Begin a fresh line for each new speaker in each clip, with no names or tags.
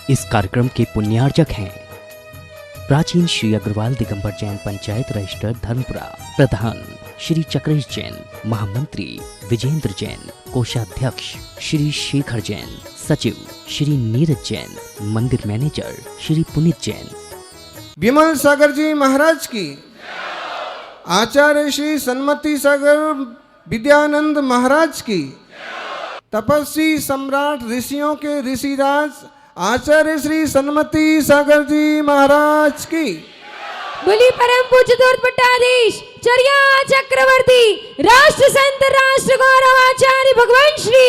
इस कार्यक्रम के पुण्यार्जक हैं प्राचीन श्री अग्रवाल दिगंबर जैन पंचायत रजिस्टर धर्मपुरा, प्रधान श्री चक्रेश जैन, महामंत्री विजेंद्र जैन, कोषाध्यक्ष श्री शेखर जैन, सचिव श्री नीरज जैन, मंदिर मैनेजर श्री पुनीत जैन।
विमल सागर जी महाराज की, आचार्य श्री सन्मति सागर विद्यानंद महाराज की, तपस्वी सम्राट ऋषियों के ऋषिराज आचार्य श्री सन्मति सागर जी महाराज की।
बोली परम पूज्य दूरपट्टाधीश चर्या चक्रवर्ती राष्ट्र संत राष्ट्र गौरव आचार्य भगवान श्री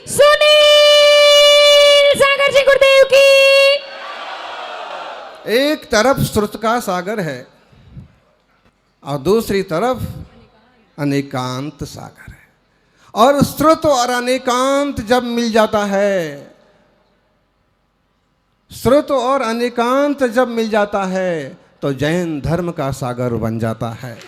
सुनील सागर जी गुरुदेव की।
एक तरफ श्रुत का सागर है और दूसरी तरफ अनेकांत सागर है, और श्रुत और अनेकांत जब मिल जाता है, श्रुत और अनेकांत जब मिल जाता है तो जैन धर्म का सागर बन जाता है।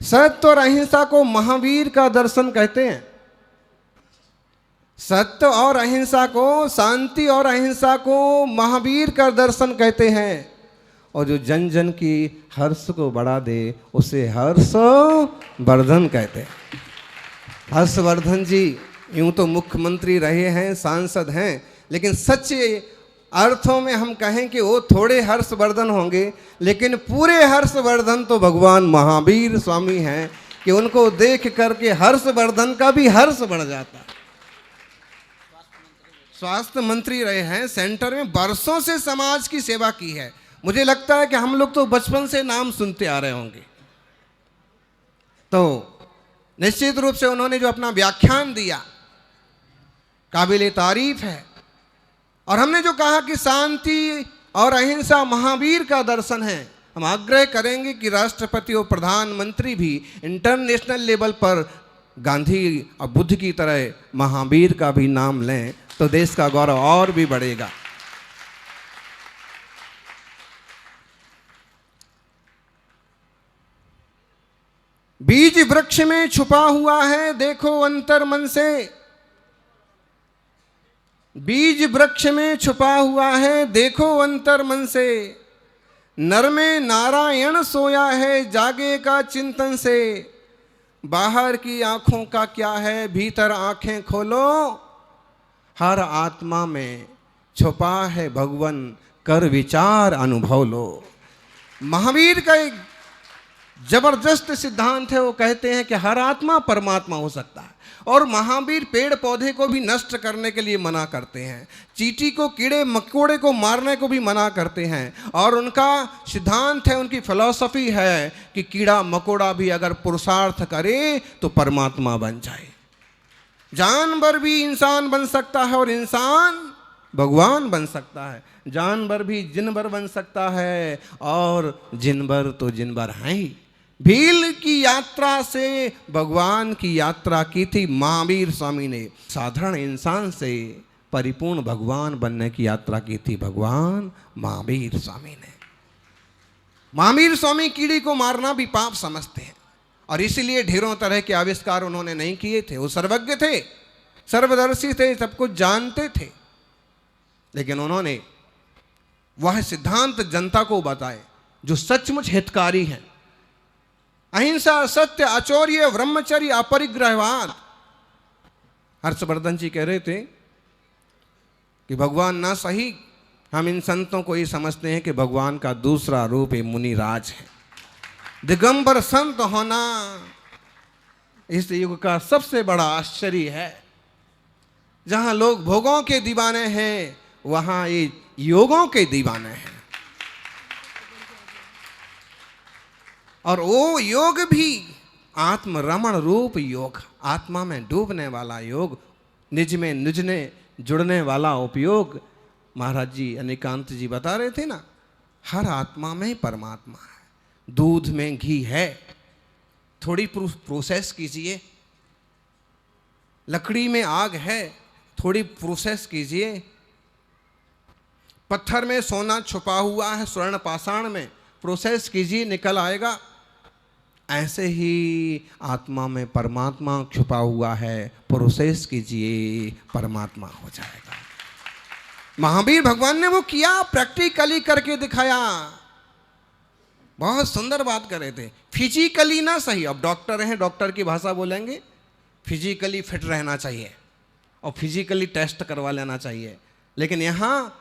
सत्य और अहिंसा को महावीर का दर्शन कहते हैं। सत्य और अहिंसा को, शांति और अहिंसा को महावीर का दर्शन कहते हैं। और जो जन जन की हर्ष को बढ़ा दे उसे हर्षवर्धन कहते हैं। हर्षवर्धन जी यूं तो मुख्यमंत्री रहे हैं, सांसद हैं, लेकिन सच्चे अर्थों में हम कहें कि वो थोड़े हर्षवर्धन होंगे, लेकिन पूरे हर्षवर्धन तो भगवान महावीर स्वामी हैं कि उनको देख करके हर्षवर्धन का भी हर्ष बढ़ जाता है। स्वास्थ्य मंत्री रहे हैं, सेंटर में वर्षों से समाज की सेवा की है। मुझे लगता है कि हम लोग तो बचपन से नाम सुनते आ रहे होंगे। तो निश्चित रूप से उन्होंने जो अपना व्याख्यान दिया काबिले तारीफ है। और हमने जो कहा कि शांति और अहिंसा महावीर का दर्शन है, हम आग्रह करेंगे कि राष्ट्रपति और प्रधानमंत्री भी इंटरनेशनल लेवल पर गांधी और बुद्ध की तरह महावीर का भी नाम लें तो देश का गौरव और भी बढ़ेगा। बीज वृक्ष में छुपा हुआ है देखो अंतर मन से, बीज वृक्ष में छुपा हुआ है देखो अंतर मन से, नर में नारायण सोया है जागेगा चिंतन से, बाहर की आंखों का क्या है भीतर आंखें खोलो, हर आत्मा में छुपा है भगवन कर विचार अनुभव लो। महावीर का एक जबरदस्त सिद्धांत है। वो कहते हैं कि हर आत्मा परमात्मा हो सकता है, और महावीर पेड़ पौधे को भी नष्ट करने के लिए मना करते हैं, चींटी को, कीड़े मकोड़े को मारने को भी मना करते हैं। और उनका सिद्धांत है, उनकी फिलॉसफी है कि कीड़ा मकोड़ा भी अगर पुरुषार्थ करे तो परमात्मा बन जाए। जानवर भी इंसान बन सकता है और इंसान भगवान बन सकता है। जानवर भी जिनवर बन सकता है और जिनवर तो जिनवर हैं ही। भील की यात्रा से भगवान की यात्रा की थी महावीर स्वामी ने। साधारण इंसान से परिपूर्ण भगवान बनने की यात्रा की थी भगवान महावीर स्वामी ने। महावीर स्वामी कीड़ी को मारना भी पाप समझते हैं, और इसीलिए ढेरों तरह के आविष्कार उन्होंने नहीं किए थे। वो सर्वज्ञ थे, सर्वदर्शी थे, सब कुछ जानते थे, लेकिन उन्होंने वह सिद्धांत जनता को बताए जो सचमुच हितकारी हैं। अहिंसा, सत्य, आचौर्य, ब्रह्मचर्य, अपरिग्रहवाद। हर्षवर्धन जी कह रहे थे कि भगवान ना सही, हम इन संतों को ये समझते हैं कि भगवान का दूसरा रूप ये मुनिराज है। दिगंबर संत होना इस युग का सबसे बड़ा आश्चर्य है। जहां लोग भोगों के दीवाने हैं, वहां ये योगों के दीवाने हैं। और वो योग भी आत्मरमण रूप योग, आत्मा में डूबने वाला योग, निज में निज ने जुड़ने वाला उपयोग। महाराज जी अनेकांत जी बता रहे थे ना, हर आत्मा में परमात्मा है। दूध में घी है, थोड़ी प्रोसेस कीजिए। लकड़ी में आग है, थोड़ी प्रोसेस कीजिए। पत्थर में सोना छुपा हुआ है, स्वर्ण पाषाण में प्रोसेस कीजिए, निकल आएगा। ऐसे ही आत्मा में परमात्मा छुपा हुआ है, प्रोसेस कीजिए, परमात्मा हो जाएगा। महावीर भगवान ने वो किया, प्रैक्टिकली करके दिखाया। बहुत सुंदर बात कर रहे थे। फिजिकली ना सही, अब डॉक्टर हैं, डॉक्टर की भाषा बोलेंगे, फिजिकली फिट रहना चाहिए और फिजिकली टेस्ट करवा लेना चाहिए। लेकिन यहाँ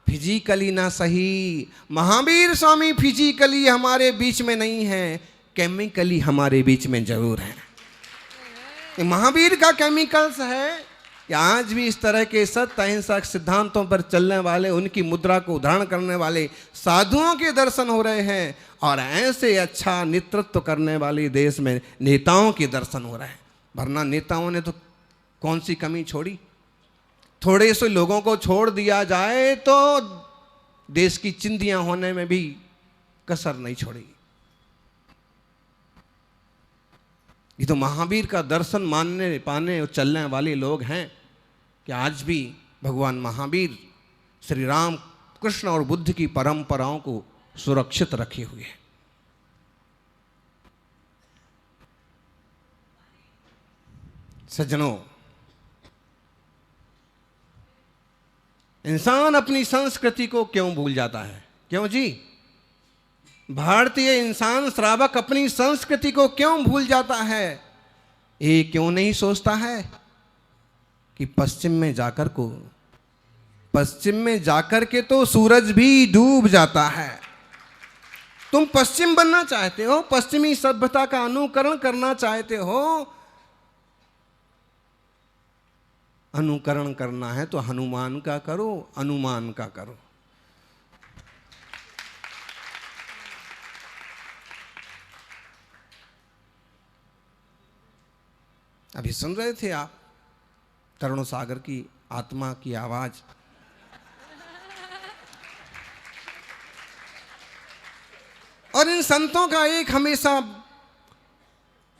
फिजिकली ना सही, महावीर स्वामी फिजिकली हमारे बीच में नहीं है, केमिकली हमारे बीच में जरूर है। महावीर का केमिकल्स है कि आज भी इस तरह के सत्य अहिंसा सिद्धांतों पर चलने वाले, उनकी मुद्रा को धारण करने वाले साधुओं के दर्शन हो रहे हैं, और ऐसे अच्छा नेतृत्व करने वाले देश में नेताओं के दर्शन हो रहे हैं। वरना नेताओं ने तो कौन सी कमी छोड़ी? थोड़े से लोगों को छोड़ दिया जाए तो देश की चिंदियां होने में भी कसर नहीं छोड़ी। ये तो महावीर का दर्शन मानने पाने और चलने वाले लोग हैं कि आज भी भगवान महावीर श्री राम कृष्ण और बुद्ध की परंपराओं को सुरक्षित रखे हुए हैं। सज्जनों, इंसान अपनी संस्कृति को क्यों भूल जाता है? क्यों जी? भारतीय इंसान श्रावक अपनी संस्कृति को क्यों भूल जाता है? ये क्यों नहीं सोचता है कि पश्चिम में जाकर के तो सूरज भी डूब जाता है। तुम पश्चिम बनना चाहते हो, पश्चिमी सभ्यता का अनुकरण करना चाहते हो, अनुकरण करना है तो हनुमान का करो, अनुमान का करो। अभी सुन रहे थे आप तरुण सागर की आत्मा की आवाज। और इन संतों का एक हमेशा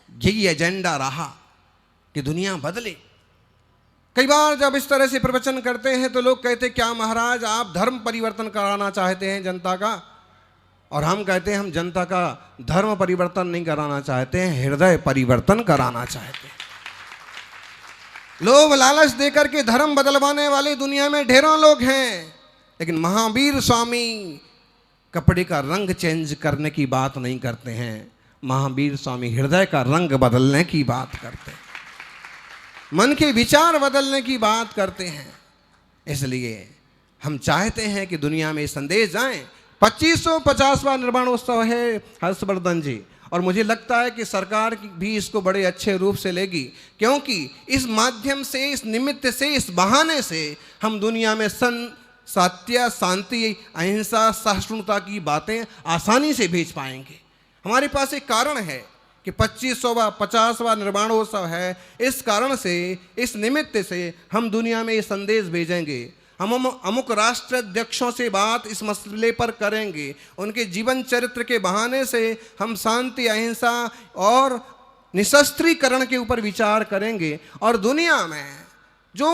यही एजेंडा रहा कि दुनिया बदले। कई बार जब इस तरह से प्रवचन करते हैं तो लोग कहते क्या महाराज आप धर्म परिवर्तन कराना चाहते हैं जनता का? और हम कहते हैं हम जनता का धर्म परिवर्तन नहीं कराना चाहते हैं, हृदय परिवर्तन कराना चाहते हैं। लोभ लालच देकर के धर्म बदलवाने वाले दुनिया में ढेरों लोग हैं, लेकिन महावीर स्वामी कपड़े का रंग चेंज करने की बात नहीं करते हैं। महावीर स्वामी हृदय का रंग बदलने की बात करते हैं, मन के विचार बदलने की बात करते हैं। इसलिए हम चाहते हैं कि दुनिया में संदेश जाए। 2550वां निर्वाणोत्सव है हर्षवर्धन जी, और मुझे लगता है कि सरकार भी इसको बड़े अच्छे रूप से लेगी, क्योंकि इस माध्यम से, इस निमित्त से, इस बहाने से हम दुनिया में सत्य, शांति, अहिंसा, सहिष्णुता की बातें आसानी से भेज पाएंगे। हमारे पास एक कारण है कि 2550वां निर्वाणोत्सव है। इस कारण से, इस निमित्त से हम दुनिया में ये संदेश भेजेंगे। हम अमुक राष्ट्र अध्यक्षों से बात इस मसले पर करेंगे। उनके जीवन चरित्र के बहाने से हम शांति, अहिंसा और निशस्त्रीकरण के ऊपर विचार करेंगे, और दुनिया में जो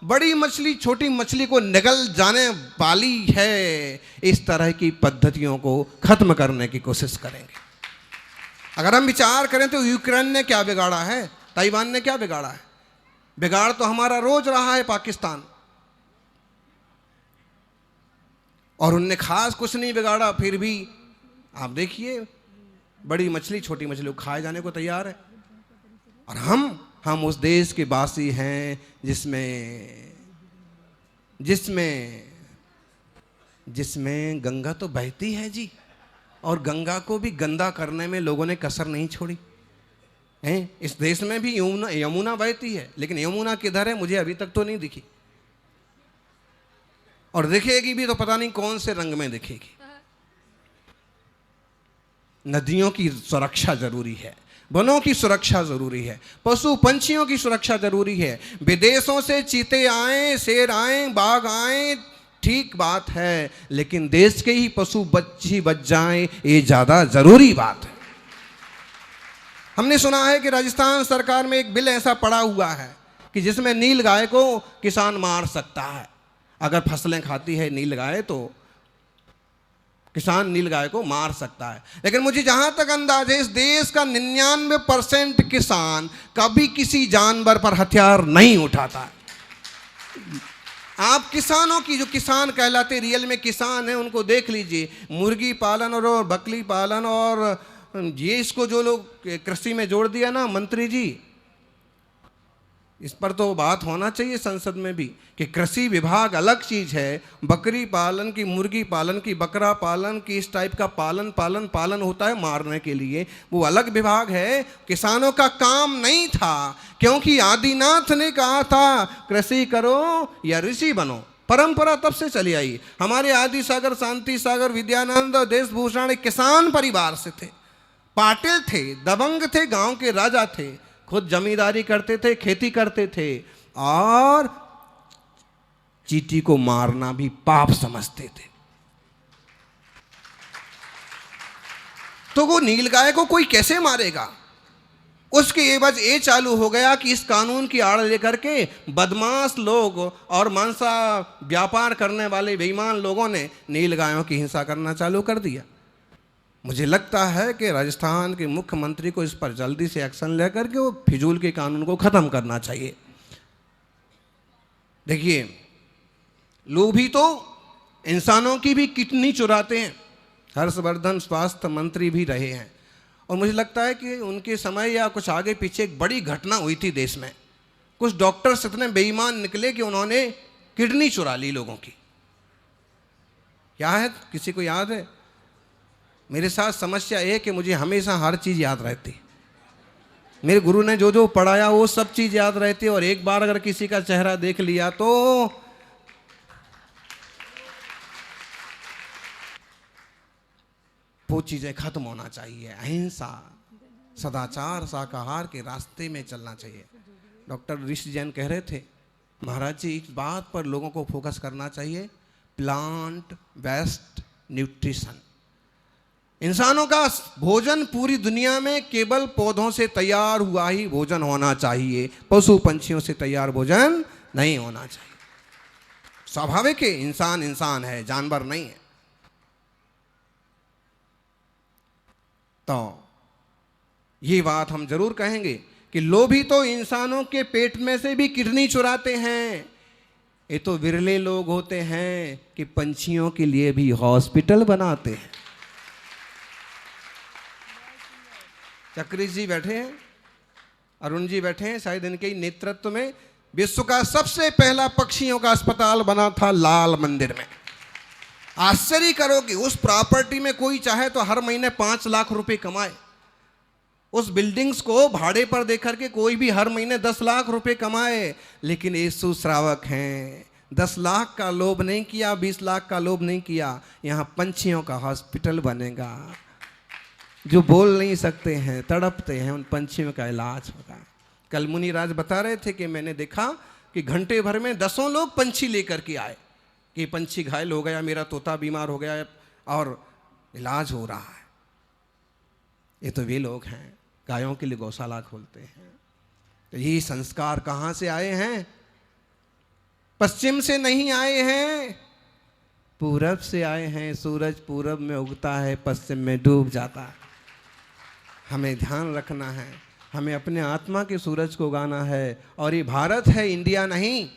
बड़ी मछली छोटी मछली को निगल जाने वाली है, इस तरह की पद्धतियों को खत्म करने की कोशिश करेंगे। अगर हम विचार करें तो यूक्रेन ने क्या बिगाड़ा है, ताइवान ने क्या बिगाड़ा है? बिगाड़ तो हमारा रोज रहा है पाकिस्तान, और उनने खास कुछ नहीं बिगाड़ा। फिर भी आप देखिए बड़ी मछली छोटी मछली को खाए जाने को तैयार है। और हम उस देश के वासी हैं जिसमें गंगा तो बहती है जी, और गंगा को भी गंदा करने में लोगों ने कसर नहीं छोड़ी है। इस देश में भी यमुना बहती है, लेकिन यमुना किधर है मुझे अभी तक तो नहीं दिखी, और दिखेगी भी तो पता नहीं कौन से रंग में दिखेगी। नदियों की सुरक्षा जरूरी है, वनों की सुरक्षा जरूरी है, पशु पंछियों की सुरक्षा जरूरी है। विदेशों से चीते आए, शेर आए, बाघ आए, ठीक बात है, लेकिन देश के ही पशु बच्ची बच जाएं, ये ज्यादा जरूरी बात है। हमने सुना है कि राजस्थान सरकार में एक बिल ऐसा पड़ा हुआ है कि जिसमें नील गाय को किसान मार सकता है। अगर फसलें खाती है नील गाय तो किसान नीलगाय को मार सकता है। लेकिन मुझे जहां तक अंदाज है, इस देश का 99% किसान कभी किसी जानवर पर हथियार नहीं उठाता है। आप किसानों की, जो किसान कहलाते रियल में किसान हैं, उनको देख लीजिए। मुर्गी पालन और बकरी पालन और ये इसको जो लोग कृषि में जोड़ दिया ना मंत्री जी, इस पर तो बात होना चाहिए संसद में भी कि कृषि विभाग अलग चीज है, बकरी पालन की, मुर्गी पालन की, बकरा पालन की, इस टाइप का पालन होता है मारने के लिए, वो अलग विभाग है। किसानों का काम नहीं था, क्योंकि आदिनाथ ने कहा था कृषि करो या ऋषि बनो। परंपरा तब से चली आई। हमारे आदि सागर, शांति सागर, विद्यानंद और देशभूषण एक किसान परिवार से थे, पाटिल थे, दबंग थे, गांव के राजा थे, खुद जमींदारी करते थे, खेती करते थे और चींटी को मारना भी पाप समझते थे। तो वो नीलगाय को कोई कैसे मारेगा? उसके एवज ये चालू हो गया कि इस कानून की आड़ लेकर के बदमाश लोग और मांसा व्यापार करने वाले बेईमान लोगों ने नीलगायों की हिंसा करना चालू कर दिया। मुझे लगता है कि राजस्थान के मुख्यमंत्री को इस पर जल्दी से एक्शन लेकर के वो फिजूल के कानून को ख़त्म करना चाहिए। देखिए, लोभी तो इंसानों की भी किडनी चुराते हैं। हर्षवर्धन स्वास्थ्य मंत्री भी रहे हैं और मुझे लगता है कि उनके समय या कुछ आगे पीछे एक बड़ी घटना हुई थी देश में। कुछ डॉक्टर्स इतने बेईमान निकले कि उन्होंने किडनी चुरा ली लोगों की। क्या है, किसी को याद है? मेरे साथ समस्या है कि मुझे हमेशा हर चीज़ याद रहती। मेरे गुरु ने जो जो पढ़ाया वो सब चीज़ याद रहती है, और एक बार अगर किसी का चेहरा देख लिया तो वो चीज़ें खत्म होना चाहिए। अहिंसा, सदाचार, शाकाहार के रास्ते में चलना चाहिए। डॉक्टर ऋषि जैन कह रहे थे, महाराज जी इस बात पर लोगों को फोकस करना चाहिए, प्लांट बेस्ड न्यूट्रिशन। इंसानों का भोजन पूरी दुनिया में केवल पौधों से तैयार हुआ ही भोजन होना चाहिए, पशु पंछियों से तैयार भोजन नहीं होना चाहिए। स्वाभाविक है, इंसान इंसान है, जानवर नहीं है। तो ये बात हम जरूर कहेंगे कि लोभी तो इंसानों के पेट में से भी किडनी चुराते हैं। ये तो विरले लोग होते हैं कि पंछियों के लिए भी हॉस्पिटल बनाते हैं। चक्री जी बैठे हैं, अरुण जी बैठे हैं, शायद इनके ही नेतृत्व में विश्व का सबसे पहला पक्षियों का अस्पताल बना था लाल मंदिर में। आश्चर्य करोगे, उस प्रॉपर्टी में कोई चाहे तो हर महीने 5 लाख रुपए कमाए। उस बिल्डिंग्स को भाड़े पर देकर के कोई भी हर महीने 10 लाख रुपए कमाए। लेकिन यीशु श्रावक हैं, 10 लाख का लोभ नहीं किया, 20 लाख का लोभ नहीं किया। यहाँ पंछियों का हॉस्पिटल बनेगा। जो बोल नहीं सकते हैं, तड़पते हैं, उन पंछियों का इलाज होगा। कल मुनिराज बता रहे थे कि मैंने देखा कि घंटे भर में 10 लोग पंछी लेकर के आए कि पंछी घायल हो गया, मेरा तोता बीमार हो गया और इलाज हो रहा है। ये तो वे लोग हैं गायों के लिए गौशाला खोलते हैं। तो ये संस्कार कहाँ से आए हैं? पश्चिम से नहीं आए हैं, पूरब से आए हैं। सूरज पूरब में उगता है, पश्चिम में डूब जाता है। हमें ध्यान रखना है, हमें अपने आत्मा के सूरज को उगाना है। और ये भारत है, इंडिया नहीं।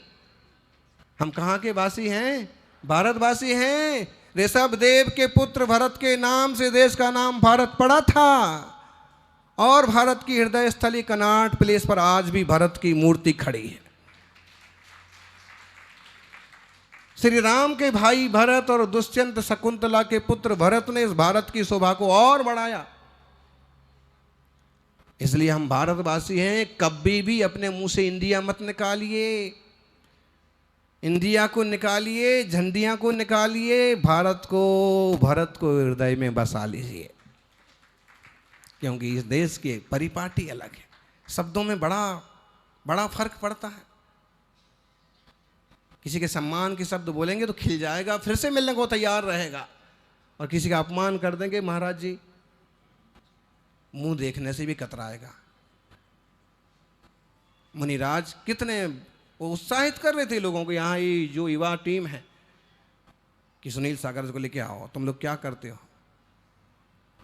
हम कहाँ के वासी हैं? भारतवासी हैं। ऋषभ देव के पुत्र भरत के नाम से देश का नाम भारत पड़ा था, और भारत की हृदय स्थली कनाट प्लेस पर आज भी भारत की मूर्ति खड़ी है। श्री राम के भाई भरत और दुष्यंत शकुंतला के पुत्र भरत ने इस भारत की शोभा को और बढ़ाया। इसलिए हम भारतवासी हैं। कभी भी अपने मुंह से इंडिया मत निकालिए। इंडिया को निकालिए, झंडियां को निकालिए, भारत को हृदय में बसा लीजिए। क्योंकि इस देश के परिपाटी अलग है, शब्दों में बड़ा फर्क पड़ता है। किसी के सम्मान के शब्द बोलेंगे तो खिल जाएगा, फिर से मिलने को तैयार रहेगा, और किसी का अपमान कर देंगे महाराज जी, मुंह देखने से भी कतराएगा। मुनिराज कितने वो उत्साहित कर रहे थे लोगों को। यहाँ ये जो युवा टीम है, कि सुनील सागर को लेके आओ, तुम लोग क्या करते हो।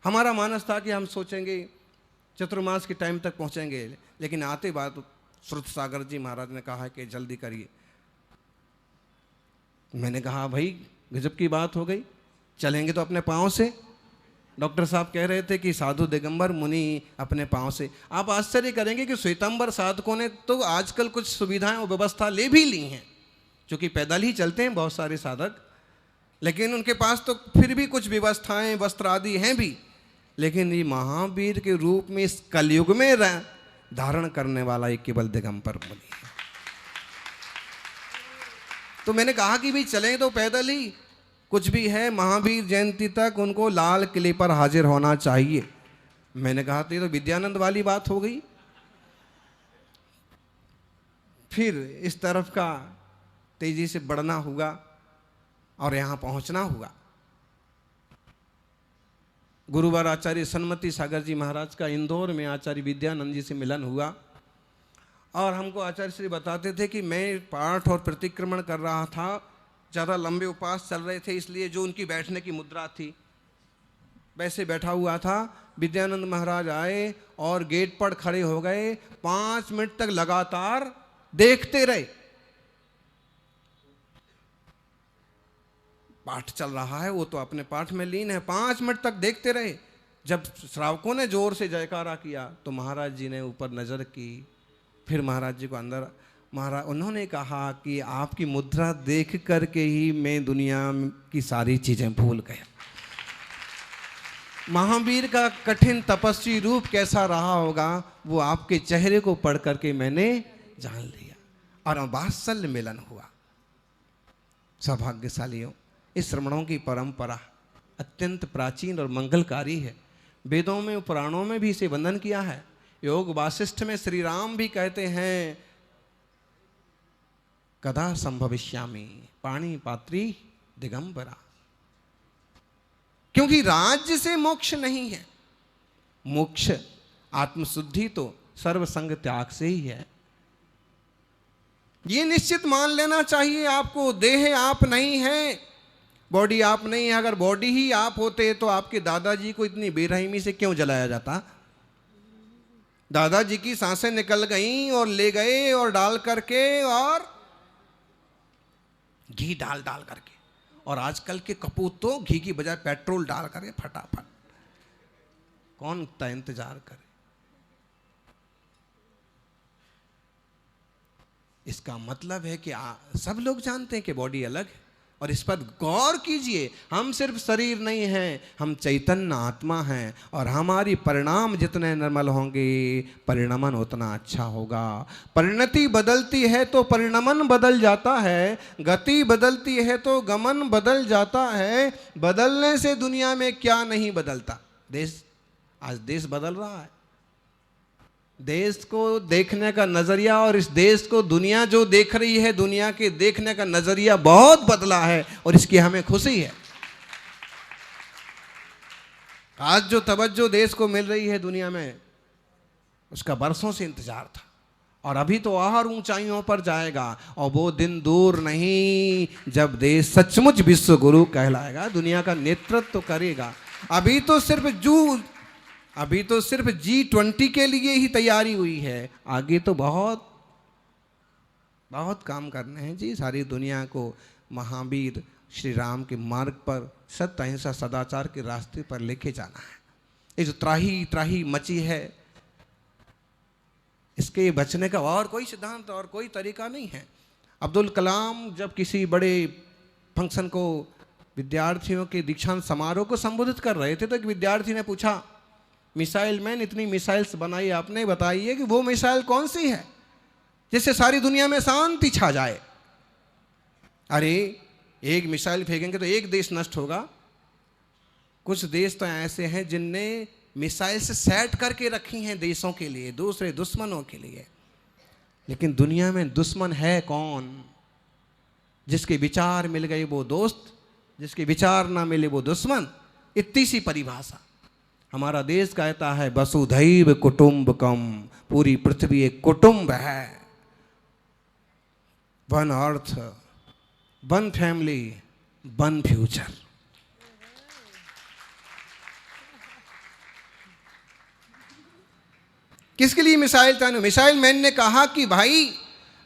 हमारा मानस था कि हम सोचेंगे चतुर्मास के टाइम तक पहुंचेंगे, लेकिन आते बाद श्रुत सागर जी महाराज ने कहा कि जल्दी करिए। मैंने कहा भाई गजब की बात हो गई, चलेंगे तो अपने पाँव से। डॉक्टर साहब कह रहे थे कि साधु दिगंबर मुनि अपने पाँव से। आप आश्चर्य करेंगे कि श्वेतांबर साधकों ने तो आजकल कुछ सुविधाएं और व्यवस्था ले भी ली हैं, क्योंकि पैदल ही चलते हैं बहुत सारे साधक, लेकिन उनके पास तो फिर भी कुछ व्यवस्थाएं वस्त्र आदि हैं भी। लेकिन ये महावीर के रूप में इस कलयुग में धारण करने वाला एक केवल दिगंबर मुनि है। तो मैंने कहा कि भाई चलें तो पैदल ही, कुछ भी है महावीर जयंती तक उनको लाल किले पर हाजिर होना चाहिए। मैंने कहा तो ये तो विद्यानंद वाली बात हो गई। फिर इस तरफ का तेजी से बढ़ना हुआ और यहाँ पहुँचना हुआ। गुरुवार आचार्य सन्मति सागर जी महाराज का इंदौर में आचार्य विद्यानंद जी से मिलन हुआ, और हमको आचार्य श्री बताते थे कि मैं पाठ और प्रतिक्रमण कर रहा था, ज़्यादा लंबे उपवास चल रहे थे, इसलिए जो उनकी बैठने की मुद्रा थी वैसे बैठा हुआ था। विद्यानंद महाराज आए और गेट पर खड़े हो गए, 5 मिनट तक लगातार देखते रहे। पाठ चल रहा है, वो तो अपने पाठ में लीन है, 5 मिनट तक देखते रहे। जब श्रावकों ने जोर से जयकारा किया तो महाराज जी ने ऊपर नजर की, फिर महाराज जी को अंदर, महाराज उन्होंने कहा कि आपकी मुद्रा देख करके ही मैं दुनिया की सारी चीजें भूल गया। महावीर का कठिन तपस्वी रूप कैसा रहा होगा वो आपके चेहरे को पढ़ करके मैंने जान लिया, और वात्सल्य मिलन हुआ। सौभाग्यशालियों, इस श्रमणों की परंपरा अत्यंत प्राचीन और मंगलकारी है। वेदों में, पुराणों में भी इसे वंदन किया है। योग वासिष्ठ में श्री राम भी कहते हैं कदा संभविष्यामि पाणी पात्री दिगंबरा, क्योंकि राज्य से मोक्ष नहीं है। मोक्ष आत्मशुद्धि तो सर्वसंग त्याग से ही है। ये निश्चित मान लेना चाहिए आपको, देह आप नहीं है, बॉडी आप नहीं है। अगर बॉडी ही आप होते तो आपके दादाजी को इतनी बेरहमी से क्यों जलाया जाता। दादाजी की सांसें निकल गईं और ले गए और डाल करके, और घी डाल करके, और आजकल के कपूत तो घी की बजाय पेट्रोल डाल करके फटाफट, कौन इतना इंतजार करे। इसका मतलब है कि सब लोग जानते हैं कि बॉडी अलग है, और इस पर गौर कीजिए। हम सिर्फ शरीर नहीं हैं, हम चैतन्य आत्मा हैं, और हमारी परिणाम जितने निर्मल होंगे परिणमन उतना अच्छा होगा। परिणति बदलती है तो परिणमन बदल जाता है, गति बदलती है तो गमन बदल जाता है। बदलने से दुनिया में क्या नहीं बदलता। आज देश बदल रहा है, देश को देखने का नजरिया, और इस देश को दुनिया जो देख रही है, दुनिया के देखने का नजरिया बहुत बदला है, और इसकी हमें खुशी है। आज जो तवज्जो देश को मिल रही है दुनिया में, उसका बरसों से इंतजार था, और अभी तो और ऊंचाइयों पर जाएगा। और वो दिन दूर नहीं जब देश सचमुच विश्व गुरु कहलाएगा, दुनिया का नेतृत्व करेगा। अभी तो सिर्फ G20 के लिए ही तैयारी हुई है, आगे तो बहुत बहुत काम करने हैं जी। सारी दुनिया को महावीर श्री राम के मार्ग पर, सत्य अहिंसा सदाचार के रास्ते पर लेके जाना है। ये जो त्राही त्राही मची है, इसके बचने का और कोई सिद्धांत और कोई तरीका नहीं है। अब्दुल कलाम जब किसी बड़े फंक्शन को, विद्यार्थियों के दीक्षांत समारोह को संबोधित कर रहे थे, तो एक विद्यार्थी ने पूछा, मिसाइल मैन इतनी मिसाइल्स बनाई आपने, बताइए कि वो मिसाइल कौन सी है जिससे सारी दुनिया में शांति छा जाए। अरे एक मिसाइल फेंकेंगे तो एक देश नष्ट होगा। कुछ देश तो ऐसे हैं जिनने मिसाइल से सेट करके रखी हैं देशों के लिए, दूसरे दुश्मनों के लिए। लेकिन दुनिया में दुश्मन है कौन? जिसके विचार मिल गए वो दोस्त, जिसके विचार ना मिले वो दुश्मन। इतनी सी परिभाषा। हमारा देश कहता है वसुधैव कुटुंबकम, पूरी पृथ्वी एक कुटुंब है। One earth, one family, one future. किसके लिए मिसाइल चाहिए? मिसाइल मैन ने कहा कि भाई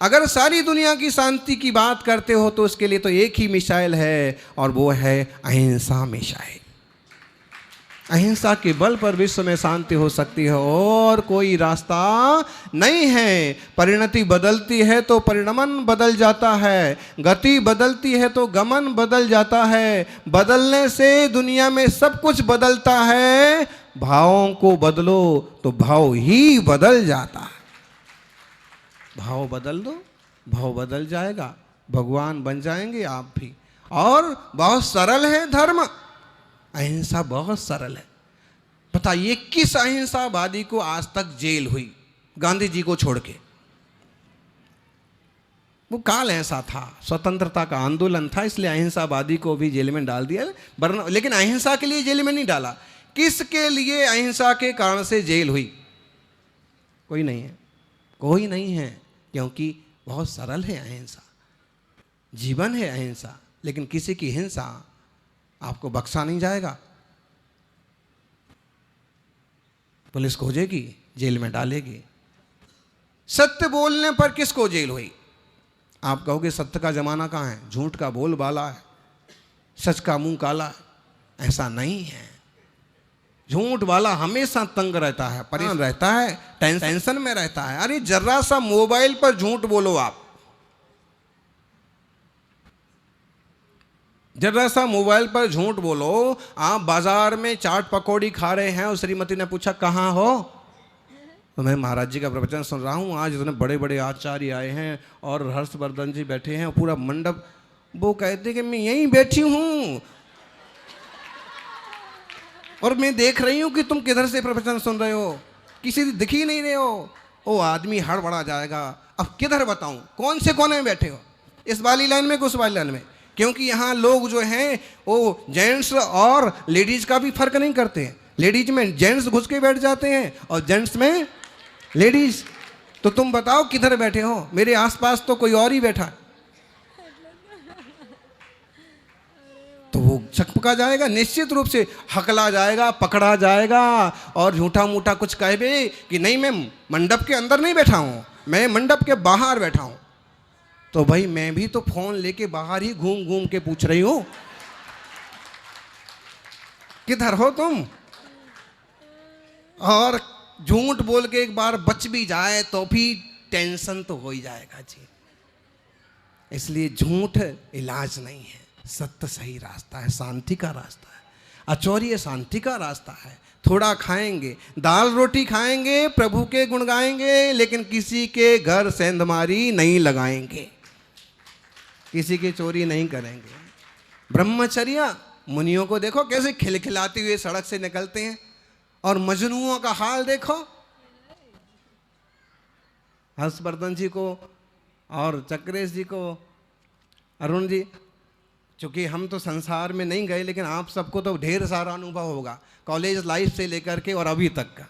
अगर सारी दुनिया की शांति की बात करते हो तो उसके लिए तो एक ही मिसाइल है, और वो है अहिंसा मिसाइल। अहिंसा के बल पर विश्व में शांति हो सकती है और कोई रास्ता नहीं है। परिणति बदलती है तो परिणमन बदल जाता है, गति बदलती है तो गमन बदल जाता है। बदलने से दुनिया में सब कुछ बदलता है। भावों को बदलो तो भाव ही बदल जाता है। भाव बदल दो, भाव बदल जाएगा, भगवान बन जाएंगे आप भी। और बहुत सरल है धर्म, अहिंसा बहुत सरल है। बताइए किस अहिंसावादी को आज तक जेल हुई? गांधी जी को छोड़ के। वो काल ऐसा था, स्वतंत्रता का आंदोलन था, इसलिए अहिंसावादी को भी जेल में डाल दिया, वरना लेकिन अहिंसा के लिए जेल में नहीं डाला। किसके लिए अहिंसा के कारण से जेल हुई? कोई नहीं है, कोई नहीं है, क्योंकि बहुत सरल है अहिंसा, जीवन है अहिंसा। लेकिन किसी की हिंसा आपको बख्शा नहीं जाएगा। पुलिस खोजेगी, जेल में डालेगी। सत्य बोलने पर किसको जेल हुई? आप कहोगे सत्य का जमाना कहाँ है, झूठ का बोलबाला है, सच का मुंह काला है। ऐसा नहीं है। झूठ वाला हमेशा तंग रहता है, परेशान रहता है, टेंशन में रहता है। अरे जरा सा मोबाइल पर झूठ बोलो आप, जरा सा मोबाइल पर झूठ बोलो। आप बाजार में चाट पकौड़ी खा रहे हैं और श्रीमती ने पूछा कहाँ हो, तो मैं महाराज जी का प्रवचन सुन रहा हूँ, आज इतने बड़े बड़े आचार्य आए हैं और हर्षवर्धन जी बैठे हैं, पूरा मंडप। वो कहते कि मैं यहीं बैठी हूँ और मैं देख रही हूँ कि तुम किधर से प्रवचन सुन रहे हो, किसी दिख ही नहीं रहे हो। वो आदमी हड़बड़ा जाएगा, अब किधर बताऊँ, कौन से कोने में बैठे हो, इस वाली लाइन में कि उस वाली लाइन में? क्योंकि यहाँ लोग जो हैं वो जेंट्स और लेडीज का भी फर्क नहीं करते हैं। लेडीज में जेंट्स घुस के बैठ जाते हैं और जेंट्स में लेडीज। तो तुम बताओ किधर बैठे हो? मेरे आसपास तो कोई और ही बैठा है। तो वो छकपका जाएगा, निश्चित रूप से हकला जाएगा, पकड़ा जाएगा और झूठा मूठा कुछ कहे कि नहीं मैं मंडप के अंदर नहीं बैठा हूँ, मैं मंडप के बाहर बैठा हूँ। तो भाई मैं भी तो फोन लेके बाहर ही घूम घूम के पूछ रही हूँ किधर हो तुम। और झूठ बोल के एक बार बच भी जाए तो भी टेंशन तो हो ही जाएगा जी। इसलिए झूठ इलाज नहीं है, सत्य सही रास्ता है, शांति का रास्ता है। अचौर्य शांति का रास्ता है। थोड़ा खाएंगे, दाल रोटी खाएंगे, प्रभु के गुण गाएंगे, लेकिन किसी के घर सेंधमारी नहीं लगाएंगे, किसी की चोरी नहीं करेंगे। ब्रह्मचर्य, मुनियों को देखो कैसे खिलखिलाते हुए सड़क से निकलते हैं, और मजनुओं का हाल देखो। हर्षवर्धन जी को और चक्रेश जी को, अरुण जी, चूँकि हम तो संसार में नहीं गए, लेकिन आप सबको तो ढेर सारा अनुभव होगा कॉलेज लाइफ से लेकर के और अभी तक का।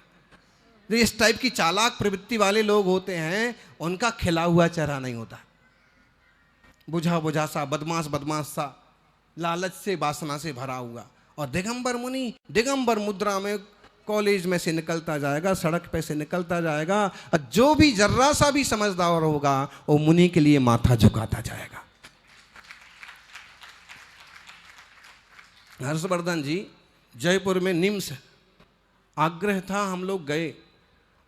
जो इस टाइप की चालाक प्रवृत्ति वाले लोग होते हैं, उनका खिला हुआ चेहरा नहीं होता, बुझा बुझा सा, बदमाश बदमाश सा, लालच से वासना से भरा हुआ। और दिगंबर मुनि दिगंबर मुद्रा में कॉलेज में से निकलता जाएगा, सड़क पे से निकलता जाएगा, और जो भी जर्रा सा भी समझदार होगा वो मुनि के लिए माथा झुकाता जाएगा। हर्षवर्धन जी जयपुर में निम्स आग्रह था, हम लोग गए,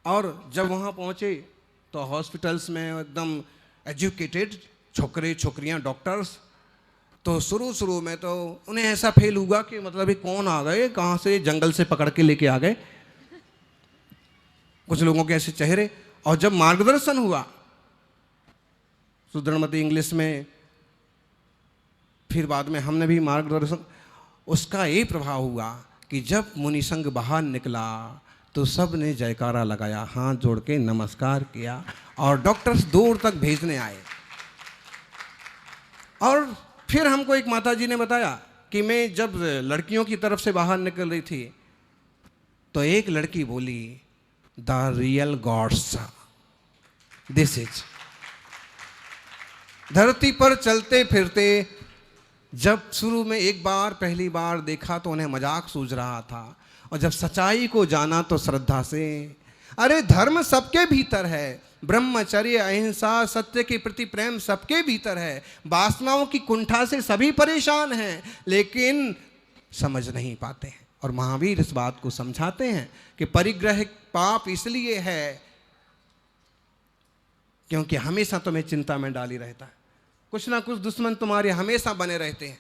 और जब वहाँ पहुँचे तो हॉस्पिटल्स में एकदम एजुकेटेड छोकरे छोकरियाँ डॉक्टर्स, तो शुरू में तो उन्हें ऐसा फील हुआ कि मतलब ये कौन आ गए, कहाँ से जंगल से पकड़ के लेके आ गए, कुछ लोगों के ऐसे चेहरे। और जब मार्गदर्शन हुआ सुदृढ़मती इंग्लिश में, फिर बाद में हमने भी मार्गदर्शन, उसका ये प्रभाव हुआ कि जब मुनि संघ बाहर निकला तो सब ने जयकारा लगाया, हाथ जोड़ के नमस्कार किया, और डॉक्टर्स दूर तक भेजने आए। और फिर हमको एक माता जी ने बताया कि मैं जब लड़कियों की तरफ से बाहर निकल रही थी तो एक लड़की बोली, the real gods this is. धरती पर चलते फिरते जब शुरू में एक बार पहली बार देखा तो उन्हें मजाक सूझ रहा था, और जब सच्चाई को जाना तो श्रद्धा से। अरे धर्म सबके भीतर है, ब्रह्मचर्य, अहिंसा, सत्य के प्रति प्रेम सबके भीतर है। वासनाओं की कुंठा से सभी परेशान हैं, लेकिन समझ नहीं पाते हैं। और महावीर इस बात को समझाते हैं कि परिग्रह पाप इसलिए है क्योंकि हमेशा तुम्हें चिंता में डाली रहता है, कुछ ना कुछ दुश्मन तुम्हारे हमेशा बने रहते हैं,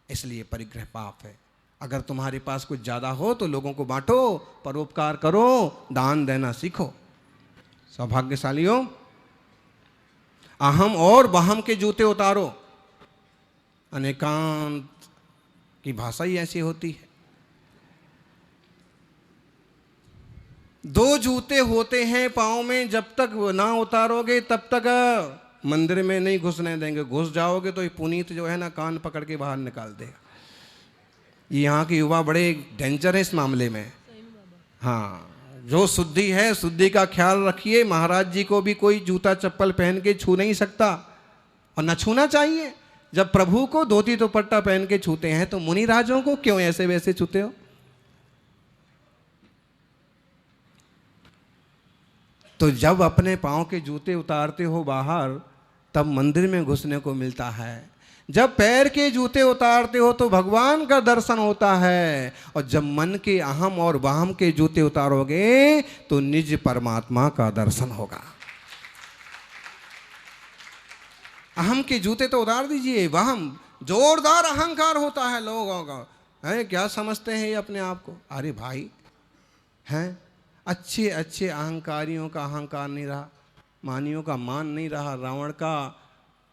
इसलिए परिग्रह पाप है। अगर तुम्हारे पास कुछ ज़्यादा हो तो लोगों को बांटो, परोपकार करो, दान देना सीखो। सौभाग्यशालियों, अहम और वहम के जूते उतारो। अनेकांत की भाषा ही ऐसी होती है। दो जूते होते हैं पाँव में, जब तक ना उतारोगे तब तक मंदिर में नहीं घुसने देंगे। घुस जाओगे तो ये पुनीत जो है ना, कान पकड़ के बाहर निकाल देगा। यहाँ के युवा बड़े डेंजर है इस मामले में। हाँ, जो शुद्धि है, शुद्धि का ख्याल रखिए। महाराज जी को भी कोई जूता चप्पल पहन के छू नहीं सकता, और न छूना चाहिए। जब प्रभु को धोती दुपट्टा पहन के छूते हैं तो मुनि राजों को क्यों ऐसे वैसे छूते हो? तो जब अपने पाँव के जूते उतारते हो बाहर, तब मंदिर में घुसने को मिलता है। जब पैर के जूते उतारते हो तो भगवान का दर्शन होता है, और जब मन के अहम और वाहम के जूते उतारोगे तो निज परमात्मा का दर्शन होगा। अहम के जूते तो उतार दीजिए, वाहम जोरदार अहंकार होता है लोगों का। है क्या समझते हैं ये अपने आप को? अरे भाई, हैं अच्छे अच्छे अहंकारियों का अहंकार नहीं रहा, मानियों का मान नहीं रहा, रावण का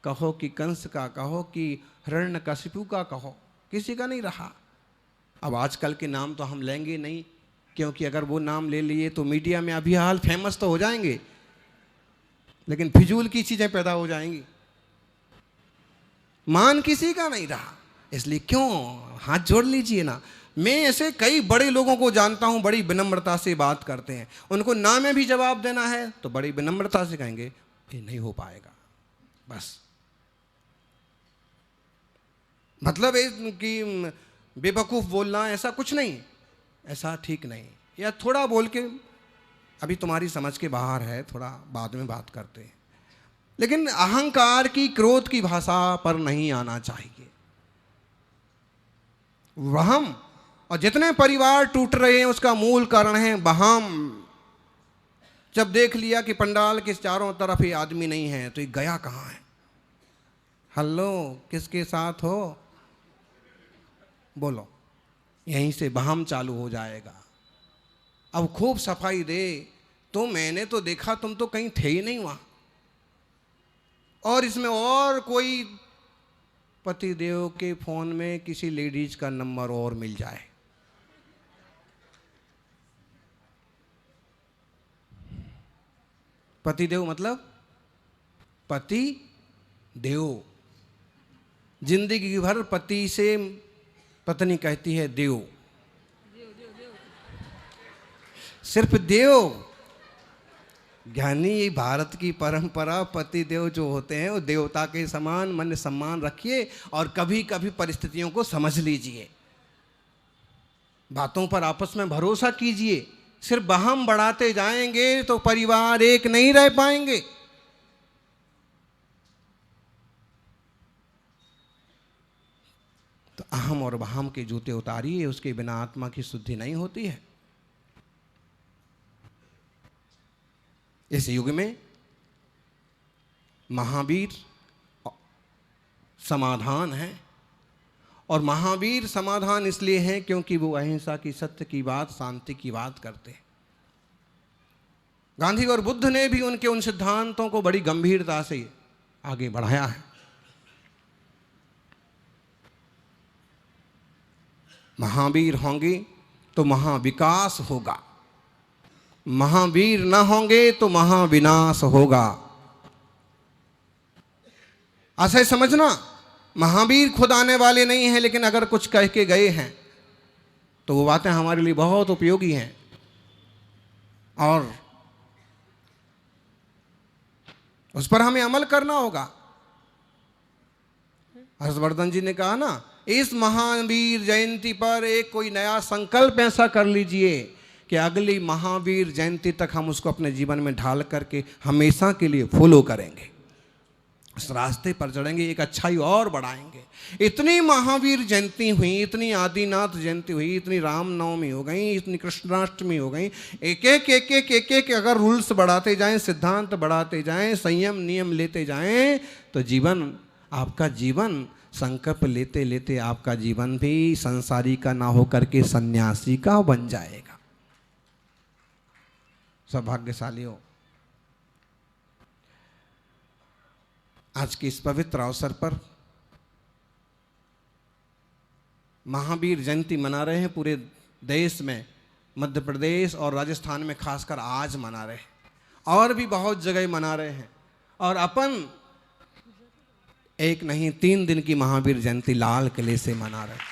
कहो कि कंस का कहो कि हिरण्यकशिपु का कहो, किसी का नहीं रहा। अब आजकल के नाम तो हम लेंगे नहीं, क्योंकि अगर वो नाम ले लिए तो मीडिया में अभी हाल फेमस तो हो जाएंगे, लेकिन फिजूल की चीज़ें पैदा हो जाएंगी। मान किसी का नहीं रहा, इसलिए क्यों हाथ जोड़ लीजिए ना। मैं ऐसे कई बड़े लोगों को जानता हूं, बड़ी विनम्रता से बात करते हैं। उनको ना में भी जवाब देना है तो बड़ी विनम्रता से कहेंगे ये नहीं हो पाएगा, बस। मतलब कि बेवकूफ़ बोलना ऐसा कुछ नहीं, ऐसा ठीक नहीं। या थोड़ा बोल के अभी तुम्हारी समझ के बाहर है, थोड़ा बाद में बात करते हैं, लेकिन अहंकार की, क्रोध की भाषा पर नहीं आना चाहिए। वहम, और जितने परिवार टूट रहे हैं उसका मूल कारण है वहम। जब देख लिया कि पंडाल के चारों तरफ ये आदमी नहीं है तो ये गया कहाँ है? हेलो, किसके साथ हो? बोलो। यहीं से वहम चालू हो जाएगा। अब खूब सफाई दे तो मैंने तो देखा तुम तो कहीं थे ही नहीं वहाँ, और इसमें और कोई पतिदेव के फोन में किसी लेडीज का नंबर और मिल जाए। पतिदेव मतलब पति देव। जिंदगी भर पति से पत्नी कहती है देव, सिर्फ देव। ज्ञानी, ये भारत की परंपरा, पति देव जो होते हैं वो देवता के समान मन सम्मान रखिए, और कभी कभी परिस्थितियों को समझ लीजिए, बातों पर आपस में भरोसा कीजिए। सिर्फ बहम बढ़ाते जाएंगे तो परिवार एक नहीं रह पाएंगे। तो अहम और बहम के जूते उतारिए, उसके बिना आत्मा की शुद्धि नहीं होती है। इस युग में महावीर समाधान है, और महावीर समाधान इसलिए है क्योंकि वो अहिंसा की, सत्य की बात, शांति की बात करते हैं। गांधी और बुद्ध ने भी उनके उन सिद्धांतों को बड़ी गंभीरता से आगे बढ़ाया है। महावीर होंगे तो महाविकास होगा, महावीर न होंगे तो महाविनाश होगा। ऐसा समझना, महावीर खुद आने वाले नहीं हैं, लेकिन अगर कुछ कह के गए हैं तो वो बातें हमारे लिए बहुत उपयोगी हैं, और उस पर हमें अमल करना होगा। हर्षवर्धन जी ने कहा ना, इस महावीर जयंती पर एक कोई नया संकल्प ऐसा कर लीजिए कि अगली महावीर जयंती तक हम उसको अपने जीवन में ढाल करके हमेशा के लिए फॉलो करेंगे, उस रास्ते पर चढ़ेंगे, एक अच्छाई और बढ़ाएंगे। इतनी महावीर जयंती हुई, इतनी आदिनाथ जयंती हुई, इतनी रामनवमी हो गई, इतनी कृष्णाष्टमी हो गई, एक एक अगर रूल्स बढ़ाते जाएं, सिद्धांत बढ़ाते जाएं, संयम नियम लेते जाएं, तो जीवन, आपका जीवन संकल्प लेते लेते आपका जीवन भी संसारी का ना हो करके सन्यासी का बन जाएगा। सौभाग्यशाली हो। आज के इस पवित्र अवसर पर महावीर जयंती मना रहे हैं पूरे देश में, मध्य प्रदेश और राजस्थान में खासकर आज मना रहे हैं, और भी बहुत जगह मना रहे हैं। और अपन एक नहीं 3 दिन की महावीर जयंती लाल किले से मना रहे हैं।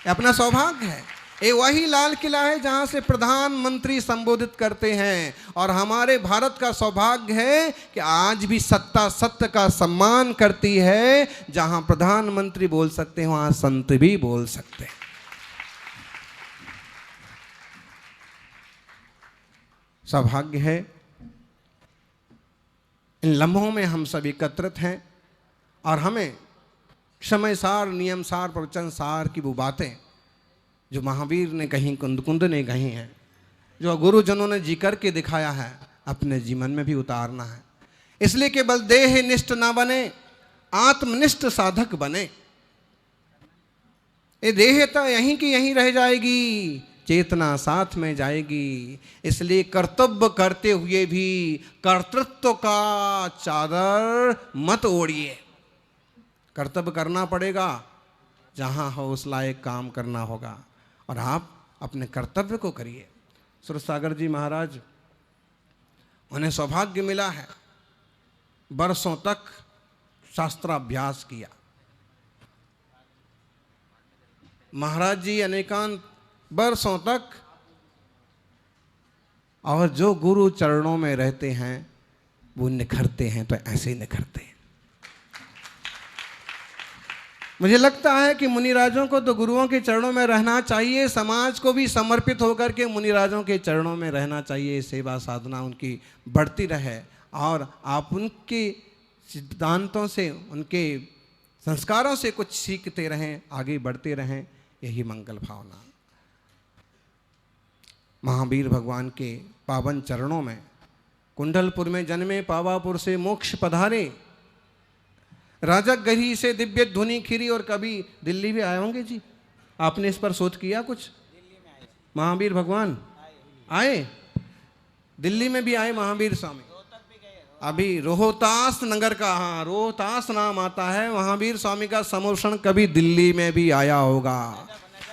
ये अपना सौभाग्य है। ये वही लाल किला है जहां से प्रधानमंत्री संबोधित करते हैं, और हमारे भारत का सौभाग्य है कि आज भी सत्ता सत्य का सम्मान करती है। जहां प्रधानमंत्री बोल सकते हैं वहां संत भी बोल सकते हैं। सौभाग्य है। इन लम्हों में हम सब एकत्रित हैं और हमें समयसार, नियमसार, प्रवचनसार की वो बातें जो महावीर ने कहीं, कुंद ने कही हैं, जो गुरुजनों ने जी करके दिखाया है, अपने जीवन में भी उतारना है। इसलिए केवल देह निष्ठ ना बने, आत्मनिष्ठ साधक बने। ये देह तो यहीं की यहीं रह जाएगी, चेतना साथ में जाएगी। इसलिए कर्तव्य करते हुए भी कर्तृत्व का चादर मत ओढ़िए। कर्तव्य करना पड़ेगा, जहाँ हो उस लायक काम करना होगा, और आप अपने कर्तव्य को करिए। सुरसागर जी महाराज, उन्हें सौभाग्य मिला है, बरसों तक शास्त्राभ्यास किया। महाराज जी अनेकांत बरसों तक, और जो गुरु चरणों में रहते हैं वो निखरते हैं, तो ऐसे ही निखरते हैं। मुझे लगता है कि मुनिराजों को तो गुरुओं के चरणों में रहना चाहिए, समाज को भी समर्पित होकर के मुनिराजों के चरणों में रहना चाहिए। सेवा साधना उनकी बढ़ती रहे और आप उनके सिद्धांतों से, उनके संस्कारों से कुछ सीखते रहें, आगे बढ़ते रहें। यही मंगल भावना। महावीर भगवान के पावन चरणों में, कुंडलपुर में जन्मे, पावापुर से मोक्ष पधारे, राजगढ़ी से दिव्य ध्वनि खिरी, और कभी दिल्ली भी आए होंगे जी। आपने इस पर शोध किया कुछ? महावीर भगवान आए, दिल्ली में भी आए महावीर स्वामी। अभी रोहतास नगर का, हाँ रोहतास नाम आता है, महावीर स्वामी का समोषण कभी दिल्ली में भी आया होगा।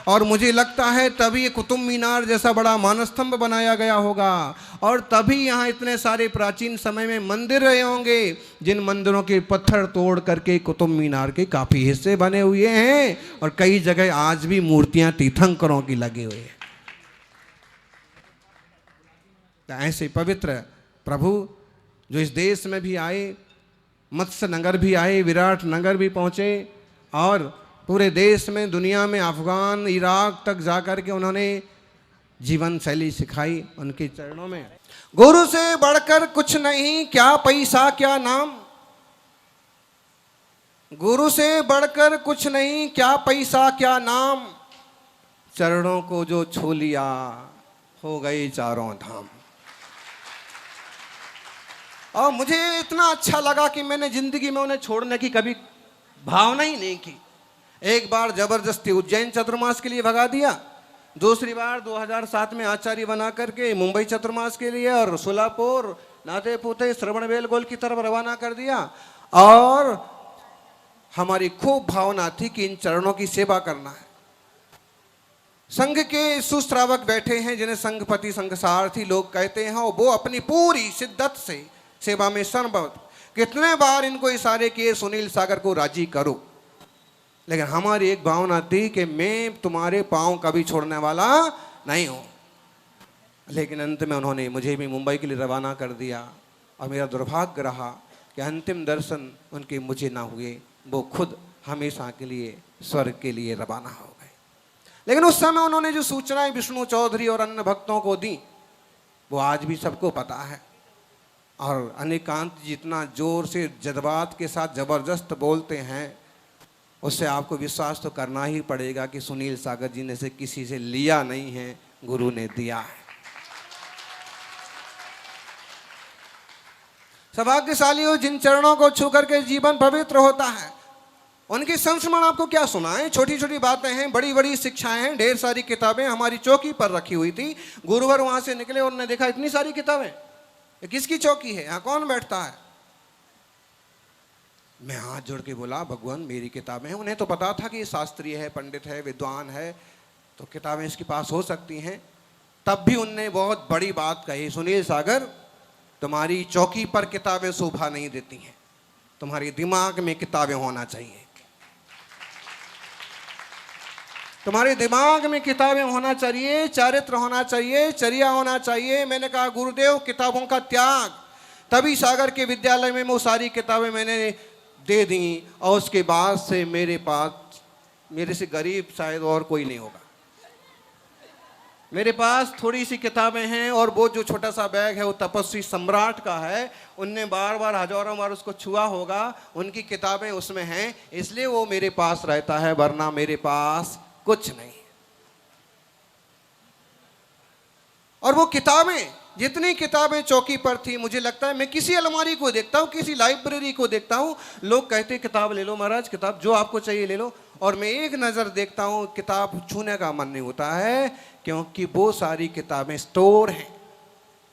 और मुझे लगता है तभी ये कुतुब मीनार जैसा बड़ा मानस्तंभ बनाया गया होगा, और तभी यहाँ इतने सारे प्राचीन समय में मंदिर रहे होंगे, जिन मंदिरों के पत्थर तोड़ करके कुतुब मीनार के काफ़ी हिस्से बने हुए हैं, और कई जगह आज भी मूर्तियाँ तीर्थंकरों की लगी हुई है। तो ऐसे पवित्र प्रभु जो इस देश में भी आए, मत्स्य नगर भी आए, विराट नगर भी पहुँचे, और पूरे देश में, दुनिया में, अफगान, इराक तक जाकर के उन्होंने जीवन शैली सिखाई। उनके चरणों में गुरु से बढ़कर कुछ नहीं, क्या पैसा क्या नाम। गुरु से बढ़कर कुछ नहीं, क्या पैसा क्या नाम, चरणों को जो छू लिया हो गए चारों धाम। और मुझे इतना अच्छा लगा कि मैंने जिंदगी में उन्हें छोड़ने की कभी भावना ही नहीं की। एक बार जबरदस्ती उज्जैन चतुर्मास के लिए भगा दिया, दूसरी बार 2007 में आचार्य बना करके मुंबई चतुर्मास के लिए और सोलापुर, नाते पोते, श्रवण बेलगोल की तरफ रवाना कर दिया। और हमारी खूब भावना थी कि इन चरणों की सेवा करना है। संघ के सुश्रावक बैठे हैं जिन्हें संघपति संघसारथी लोग कहते हैं, और वो अपनी पूरी शिद्दत से सेवा में सर्वत। कितने बार इनको इशारे किए सुनील सागर को राजी करो, लेकिन हमारी एक भावना थी कि मैं तुम्हारे पांव कभी छोड़ने वाला नहीं हूँ। लेकिन अंत में उन्होंने मुझे भी मुंबई के लिए रवाना कर दिया, और मेरा दुर्भाग्य रहा कि अंतिम दर्शन उनके मुझे ना हुए। वो खुद हमेशा के लिए स्वर्ग के लिए रवाना हो गए। लेकिन उस समय उन्होंने जो सूचनाएं विष्णु चौधरी और अन्य भक्तों को दी वो आज भी सबको पता है। और अनिकांत जितना जोर से जज्बात के साथ ज़बरदस्त बोलते हैं उससे आपको विश्वास तो करना ही पड़ेगा कि सुनील सागर जी ने से किसी से लिया नहीं है, गुरु ने दिया है। सौभाग्यशाली हो जिन चरणों को छू करके जीवन पवित्र होता है। उनकी संस्मरण आपको क्या सुनाएं, छोटी छोटी बातें हैं, बड़ी बड़ी शिक्षाएं हैं। ढेर सारी किताबें हमारी चौकी पर रखी हुई थी। गुरुवर वहां से निकले और उन्होंने देखा इतनी सारी किताबें, ये किसकी चौकी है, यहाँ कौन बैठता है। मैं हाथ जोड़ के बोला भगवान मेरी किताबें हैं। उन्हें तो पता था कि ये शास्त्रीय है, पंडित है, विद्वान है, तो किताबें इसके पास हो सकती हैं। तब भी उनने बहुत बड़ी बात कही, सुनील सागर तुम्हारी चौकी पर किताबें शोभा नहीं देती हैं, तुम्हारे दिमाग में किताबें होना चाहिए, तुम्हारे दिमाग में किताबें होना चाहिए, चरित्र होना चाहिए, चर्या होना चाहिए। मैंने कहा गुरुदेव किताबों का त्याग। तभी सागर के विद्यालय में वो सारी किताबें मैंने दे दी और उसके बाद से मेरे पास, मेरे से गरीब शायद और कोई नहीं होगा। मेरे पास थोड़ी सी किताबें हैं और वो जो छोटा सा बैग है वो तपस्वी सम्राट का है। उनने बार बार हजारों बार उसको छुआ होगा, उनकी किताबें उसमें हैं, इसलिए वो मेरे पास रहता है, वरना मेरे पास कुछ नहीं। और वो किताबें, जितनी किताबें चौकी पर थी, मुझे लगता है मैं किसी अलमारी को देखता हूं, किसी लाइब्रेरी को देखता हूं, लोग कहते किताब ले लो महाराज, किताब जो आपको चाहिए ले लो, और मैं एक नज़र देखता हूं किताब छूने का मन नहीं होता है, क्योंकि वो सारी किताबें स्टोर हैं,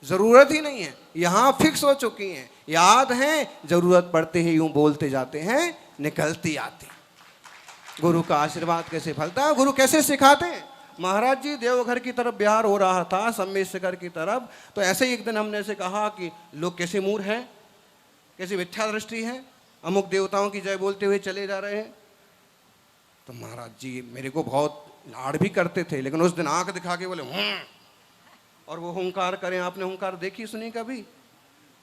ज़रूरत ही नहीं है, यहाँ फिक्स हो चुकी हैं, याद हैं, ज़रूरत पड़ते ही यूँ बोलते जाते हैं, निकलती आती। गुरु का आशीर्वाद कैसे फलता है, गुरु कैसे सिखाते हैं। महाराज जी देवघर की तरफ बिहार हो रहा था, सम्मेशिखर की तरफ, तो ऐसे ही एक दिन हमने से कहा कि लोग कैसे मूर हैं, कैसी मिथ्या दृष्टि है, अमुक देवताओं की जय बोलते हुए चले जा रहे हैं। तो महाराज जी मेरे को बहुत लाड़ भी करते थे, लेकिन उस दिन आंख दिखा के बोले और वो हुंकार करें। आपने हुंकार देखी सुनी कभी?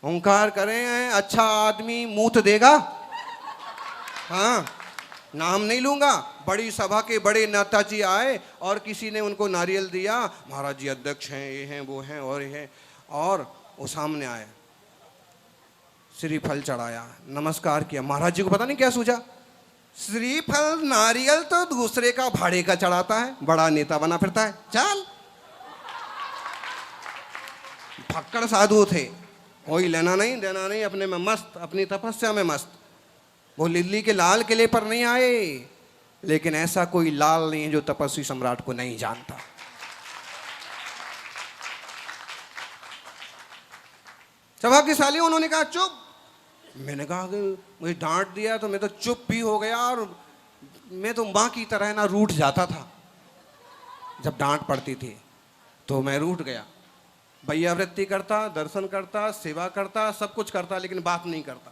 हुंकार करें, अच्छा आदमी मूत देगा, हाँ नाम नहीं लूंगा, बड़ी सभा के बड़े नेताजी आए और किसी ने उनको नारियल दिया, महाराज जी अध्यक्ष हैं, ये हैं, वो हैं और ये हैं, और वो सामने आए, श्रीफल चढ़ाया, नमस्कार किया। महाराज जी को पता नहीं क्या सूझा, श्रीफल नारियल तो दूसरे का भाड़े का चढ़ाता है, बड़ा नेता बना फिरता है, चल। फक्कड़ साधु थे, कोई लेना नहीं देना नहीं, अपने में मस्त, अपनी तपस्या में मस्त। वो दिल्ली के लाल किले पर नहीं आए, लेकिन ऐसा कोई लाल नहीं है जो तपस्वी सम्राट को नहीं जानता। सौभाग्यशाली उन्होंने कहा चुप। मैंने कहा कि मुझे डांट दिया तो मैं तो चुप भी हो गया, और मैं तो माँ की तरह ना रूठ जाता था, जब डांट पड़ती थी तो मैं रूठ गया। भैया वृत्ति करता, दर्शन करता, सेवा करता, सब कुछ करता, लेकिन बात नहीं करता।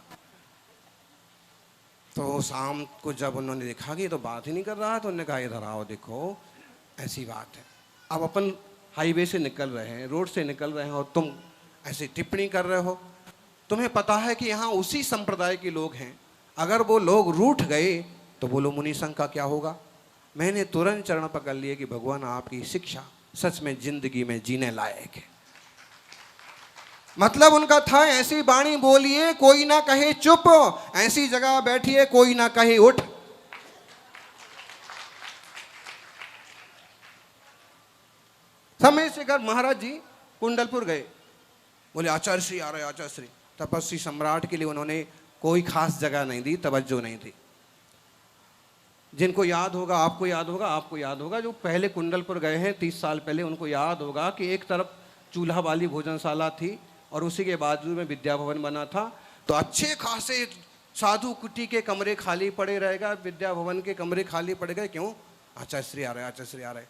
तो शाम को जब उन्होंने देखा कि तो बात ही नहीं कर रहा, तो उन्होंने कहा इधर आओ, देखो ऐसी बात है, अब अपन हाईवे से निकल रहे हैं, रोड से निकल रहे हैं, और तुम ऐसी टिप्पणी कर रहे हो। तुम्हें पता है कि यहाँ उसी संप्रदाय के लोग हैं, अगर वो लोग रूठ गए तो बोलो मुनि संघ का क्या होगा। मैंने तुरंत चरण पकड़ लिए कि भगवान आपकी शिक्षा सच में जिंदगी में जीने लायक है। मतलब उनका था ऐसी वाणी बोलिए कोई ना कहे चुप, ऐसी जगह बैठिए कोई ना कहे उठ। सम्मेशिखर महाराज जी कुंडलपुर गए, बोले आचार्य श्री आ रहे, आचार्य श्री। तपस्वी सम्राट के लिए उन्होंने कोई खास जगह नहीं दी, तवज्जो नहीं थी। जिनको याद होगा, आपको याद होगा, आपको याद होगा, जो पहले कुंडलपुर गए हैं 30 साल पहले, उनको याद होगा कि एक तरफ चूल्हा वाली भोजनशाला थी और उसी के बाजू में विद्या भवन बना था। तो अच्छे खासे साधु कुटी के कमरे खाली पड़े रहेगा, विद्या भवन के कमरे खाली पड़ गए। क्यों? आचार्य श्री आ रहे, आचार्य श्री आ रहे।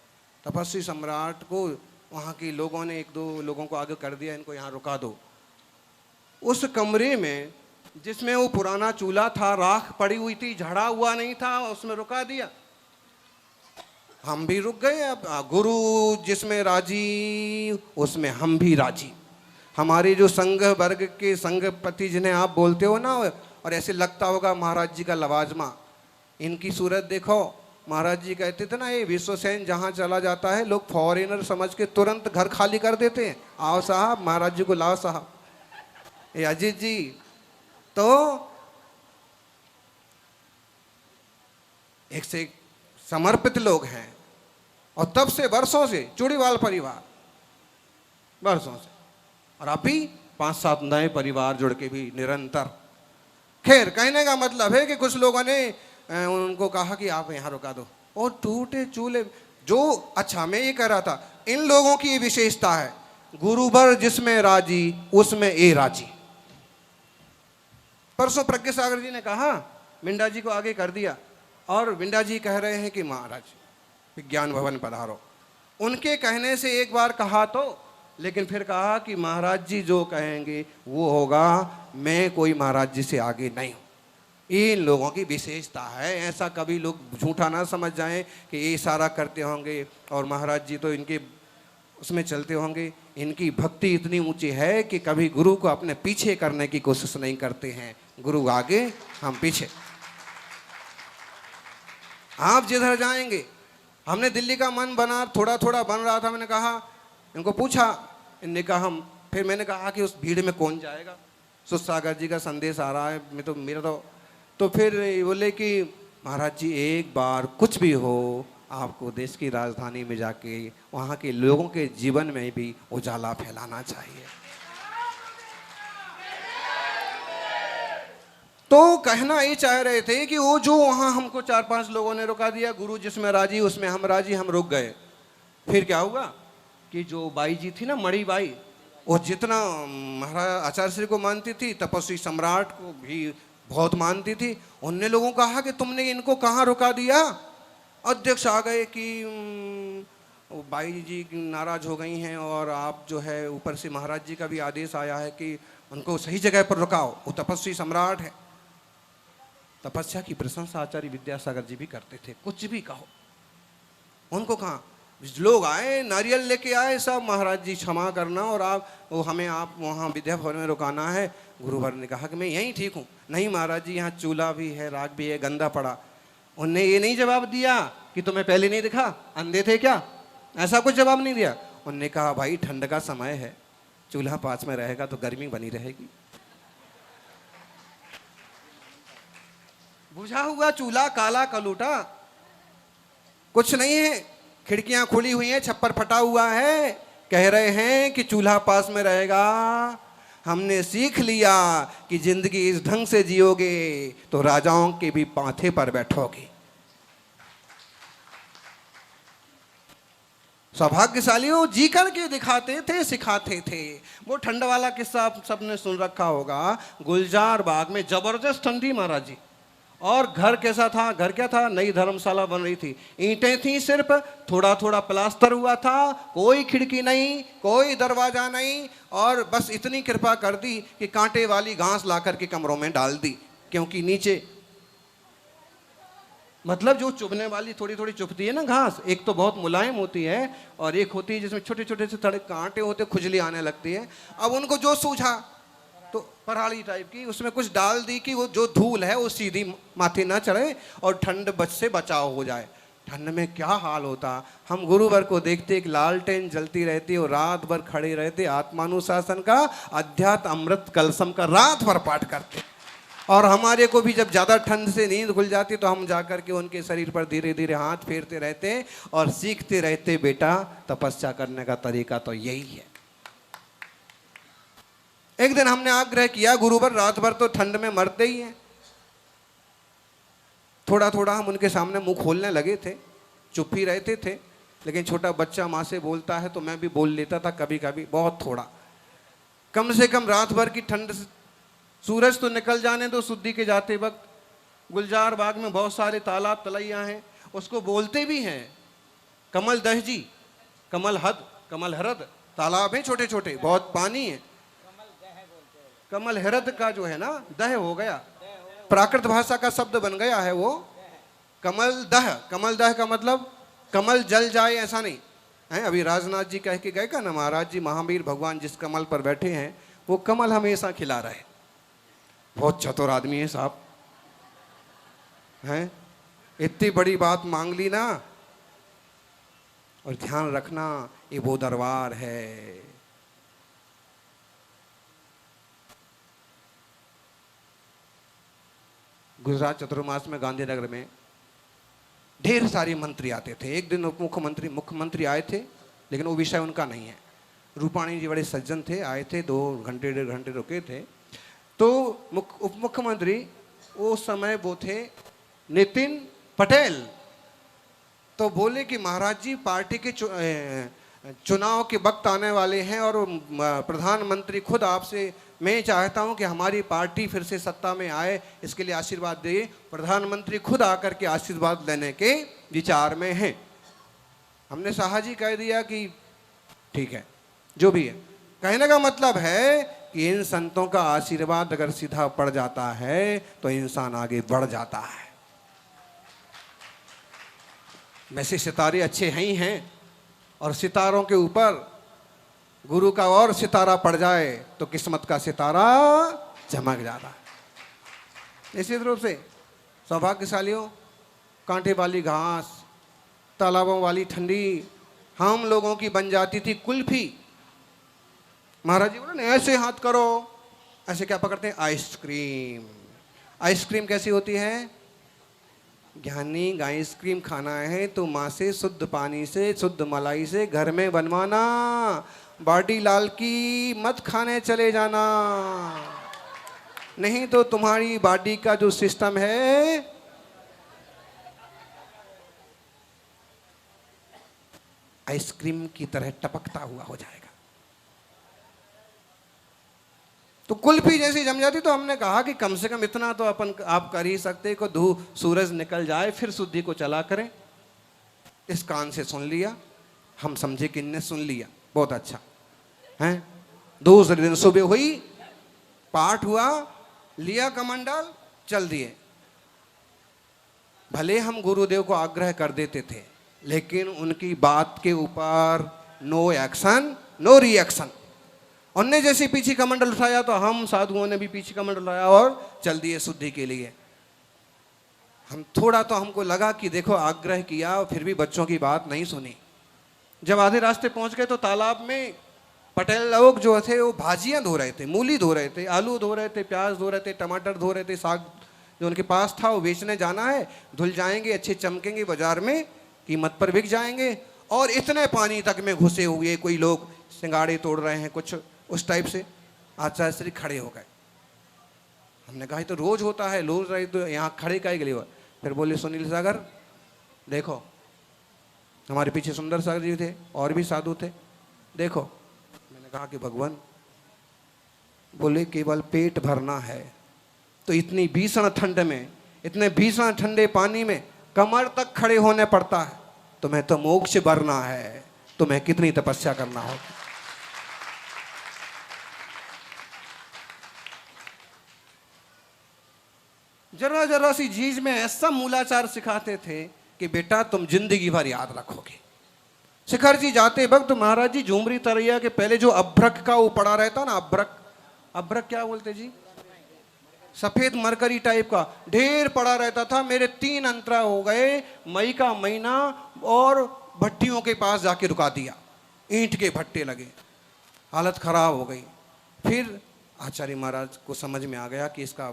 तपस्वी सम्राट को वहाँ के लोगों ने, 1-2 लोगों को आगे कर दिया, इनको यहाँ रुका दो। उस कमरे में जिसमें वो पुराना चूल्हा था, राख पड़ी हुई थी, झड़ा हुआ नहीं था, उसमें रुका दिया। हम भी रुक गए। अब गुरु जिसमें राजी उसमें हम भी राजी। हमारे जो संघ वर्ग के संघपति जिन्हें आप बोलते हो ना, और ऐसे लगता होगा महाराज जी का लवाजमा, इनकी सूरत देखो। महाराज जी कहते थे ना, ये विश्वसेन जहाँ चला जाता है लोग फॉरेनर समझ के तुरंत घर खाली कर देते हैं। आओ साहब, महाराज जी को लाओ साहब। ये अजीत जी तो एक से एक समर्पित लोग हैं, और तब से वर्षों से चूड़ीवाल परिवार, वर्षों से, और अभी 5-7 नए परिवार जुड़ के भी निरंतर। खैर, कहने का मतलब है कि कुछ लोगों ने उनको कहा कि आप यहाँ रुका दो, और टूटे चूल्हे जो। अच्छा, मैं ये कह रहा था, इन लोगों की ये विशेषता है, गुरुवर जिसमें राजी उसमें ए राजी। परसों प्रज्ञा सागर जी ने कहा, मिंडा जी को आगे कर दिया, और मिंडा जी कह रहे हैं कि महाराज विज्ञान भवन पधारो। उनके कहने से एक बार कहा तो, लेकिन फिर कहा कि महाराज जी जो कहेंगे वो होगा, मैं कोई महाराज जी से आगे नहीं हूँ। इन लोगों की विशेषता है। ऐसा कभी लोग झूठा ना समझ जाएं कि ये सारा करते होंगे और महाराज जी तो इनके उसमें चलते होंगे। इनकी भक्ति इतनी ऊंची है कि कभी गुरु को अपने पीछे करने की कोशिश नहीं करते हैं। गुरु आगे, हम पीछे। आप जिधर जाएंगे, हमने दिल्ली का मन बना, थोड़ा थोड़ा बन रहा था। मैंने कहा, इनको पूछा, इनने कहा हम, फिर मैंने कहा कि उस भीड़ में कौन जाएगा, सुसागर जी का संदेश आ रहा है, मैं तो मेरा तो फिर बोले कि महाराज जी एक बार कुछ भी हो, आपको देश की राजधानी में जाके वहाँ के लोगों के जीवन में भी उजाला फैलाना चाहिए। तो कहना ये चाह रहे थे कि वो जो वहाँ हमको 4-5 लोगों ने रुका दिया, गुरु जिसमें राजी उसमें हम राजी, हम रुक गए। फिर क्या हुआ कि जो बाई जी थी ना, मणि बाई, वो जितना महाराज आचार्य श्री को मानती थी, तपस्वी सम्राट को भी बहुत मानती थी। उनने लोगों को कहा कि तुमने इनको कहाँ रुका दिया। अध्यक्ष आ गए कि बाई जी नाराज हो गई हैं, और आप जो है ऊपर से महाराज जी का भी आदेश आया है कि उनको सही जगह पर रुकाओ, वो तपस्वी सम्राट है। तपस्या की प्रशंसा आचार्य विद्यासागर जी भी करते थे। कुछ भी कहो, उनको कहाँ, लोग आए, नारियल लेके आए, सब महाराज जी क्षमा करना, और आप वो हमें आप वहाँ विद्या भवन में रुकाना है। गुरुवर ने कहा कि मैं यहीं ठीक हूँ। नहीं महाराज जी, यहाँ चूल्हा भी है, राख भी है, गंदा पड़ा। उनने ये नहीं जवाब दिया कि तुम्हें पहले नहीं दिखा, अंधे थे क्या, ऐसा कुछ जवाब नहीं दिया। उनने कहा भाई ठंड का समय है, चूल्हा पास में रहेगा तो गर्मी बनी रहेगी। बुझा हुआ चूल्हा काला कलूटा, कुछ नहीं है, खिड़कियां खुली हुई हैं, छप्पर फटा हुआ है। कह रहे हैं कि चूल्हा पास में रहेगा। हमने सीख लिया कि जिंदगी इस ढंग से जियोगे तो राजाओं के भी पांथे पर बैठोगे। सौभाग्यशाली हो, जी करके दिखाते थे, सिखाते थे। वो ठंड वाला किस्सा आप सबने सुन रखा होगा। गुलजार बाग में जबरदस्त ठंडी महाराज जी, और घर कैसा था, घर क्या था, नई धर्मशाला बन रही थी, ईंटें थी सिर्फ, थोड़ा थोड़ा प्लास्टर हुआ था, कोई खिड़की नहीं, कोई दरवाजा नहीं, और बस इतनी कृपा कर दी कि कांटे वाली घास ला करके कमरों में डाल दी, क्योंकि नीचे मतलब जो चुभने वाली थोड़ी थोड़ी चुभती है ना घास, एक तो बहुत मुलायम होती है और एक होती है जिसमें छोटे छोटे से थोड़े कांटे होते, खुजली आने लगती है। अब उनको जो सूझा तो पराली टाइप की उसमें कुछ डाल दी कि वो जो धूल है वो सीधी माथे ना चढ़े और ठंड से बचाव हो जाए। ठंड में क्या हाल होता, हम गुरुवर को देखते, एक लालटेन जलती रहती और रात भर खड़े रहते, आत्मानुशासन का, अध्यात्म अमृत कलसम का रात भर पाठ करते। और हमारे को भी जब ज़्यादा ठंड से नींद खुल जाती तो हम जाकर के उनके शरीर पर धीरे धीरे हाथ फेरते रहते और सीखते रहते, बेटा तपस्या करने का तरीका तो यही है। एक दिन हमने आग्रह किया, गुरुवर रात भर तो ठंड में मरते ही हैं। थोड़ा थोड़ा हम उनके सामने मुंह खोलने लगे थे, चुप ही रहते थे, लेकिन छोटा बच्चा माँ से बोलता है तो मैं भी बोल लेता था कभी कभी, बहुत थोड़ा। कम से कम रात भर की ठंड से सूरज तो निकल जाने दो, शुद्धि के जाते वक्त गुलजार बाग में बहुत सारे तालाब तलैया हैं, उसको बोलते भी हैं कमल दहजी, कमल हद, कमल हरद तालाब हैं छोटे छोटे, बहुत पानी है। कमल हरद का जो है ना दह हो गया, प्राकृत भाषा का शब्द बन गया है वो कमल दह। कमल दह का मतलब कमल जल जाए ऐसा नहीं है। अभी राजनाथ जी कह के गए का ना, महाराज जी महावीर भगवान जिस कमल पर बैठे हैं वो कमल हमेशा खिला रहे। बहुत चतुर आदमी है साहब हैं, इतनी बड़ी बात मांग ली ना। और ध्यान रखना, ये वो दरबार है। गुजरात चतुर्मास में गांधीनगर में ढेर सारे मंत्री आते थे। एक दिन उप मुख्यमंत्री आए थे, लेकिन वो विषय उनका नहीं है। रूपाणी जी बड़े सज्जन थे, आए थे, 2 घंटे 1.5 घंटे रुके थे। तो उप मुख्यमंत्री उस समय वो थे नितिन पटेल। तो बोले कि महाराज जी, पार्टी के चुनाव के वक्त आने वाले हैं और प्रधानमंत्री खुद आपसे, मैं चाहता हूं कि हमारी पार्टी फिर से सत्ता में आए, इसके लिए आशीर्वाद दे। प्रधानमंत्री खुद आकर के आशीर्वाद लेने के विचार में हैं। हमने शाह जी कह दिया कि ठीक है, जो भी है। कहने का मतलब है कि इन संतों का आशीर्वाद अगर सीधा पड़ जाता है तो इंसान आगे बढ़ जाता है। वैसे सितारे अच्छे ही हैं, और सितारों के ऊपर गुरु का और सितारा पड़ जाए तो किस्मत का सितारा चमक जाता है। निश्चित रूप से सौभाग्यशालियों, कांटे वाली घास, तालाबों वाली ठंडी हम लोगों की बन जाती थी कुल्फी। महाराज जी बोले ऐसे हाथ करो, ऐसे क्या पकड़ते हैं? आइसक्रीम। आइसक्रीम कैसी होती है? ज्ञानी आइसक्रीम खाना है तो माँ से शुद्ध पानी से, शुद्ध मलाई से घर में बनवाना। बाटी लाल की मत खाने चले जाना, नहीं तो तुम्हारी बॉडी का जो सिस्टम है आइसक्रीम की तरह टपकता हुआ हो जाएगा। तो कुल्फी जैसी जम जाती। तो हमने कहा कि कम से कम इतना तो आप कर ही सकते को, सूरज निकल जाए फिर शुद्धि को चला करें। इस कान से सुन लिया, हम समझे कि इनने सुन लिया, बहुत अच्छा है। दूसरे दिन सुबह हुई, पाठ हुआ, लिया कमंडल, चल दिए। भले हम गुरुदेव को आग्रह कर देते थे, लेकिन उनकी बात के ऊपर नो एक्शन नो रिएक्शन। उनने जैसे पीछे कमंडल उठाया तो हम साधुओं ने भी पीछे कमंडल उठाया और चल दिए शुद्धि के लिए। हम थोड़ा तो हमको लगा कि देखो आग्रह किया और फिर भी बच्चों की बात नहीं सुनी। जब आधे रास्ते पहुंच गए तो तालाब में पटेल लोग जो थे वो भाजियां धो रहे थे, मूली धो रहे थे, आलू धो रहे थे, प्याज धो रहे थे, टमाटर धो रहे थे। साग जो उनके पास था वो बेचने जाना है, धुल जाएंगे, अच्छे चमकेंगे, बाजार में कीमत पर बिक जाएंगे। और इतने पानी तक में घुसे हुए कोई लोग सिंगाड़े तोड़ रहे हैं, कुछ उस टाइप से। आचार्य श्री खड़े हो गए। हमने कहा तो रोज होता है, रोज रहे तो यहाँ खड़े का ही हुआ। फिर बोले सुनील सागर देखो, हमारे पीछे सुंदर सागर जी थे और भी साधु थे, देखो। मैंने कहा कि भगवान, बोले केवल पेट भरना है तो इतनी भीषण ठंड में, इतने भीषण ठंडे पानी में कमर तक खड़े होने पड़ता है, तुम्हें तो मोक्ष भरना है, तुम्हें कितनी तपस्या करना होगी। जरा जरा सी चीज में ऐसा मूलाचार सिखाते थे कि बेटा तुम जिंदगी भर याद रखोगे। शिखर जी जाते वक्त महाराज जी झूमरी तरैया के पहले जो अभ्रक का वो पड़ा रहता ना, अभ्रक क्या बोलते जी, सफेद मरकरी टाइप का ढेर पड़ा रहता था। मेरे 3 अंतरा हो गए, मई का महीना, और भट्टियों के पास जाके रुका दिया, ईंट के भट्टे लगे, हालत खराब हो गई। फिर आचार्य महाराज को समझ में आ गया कि इसका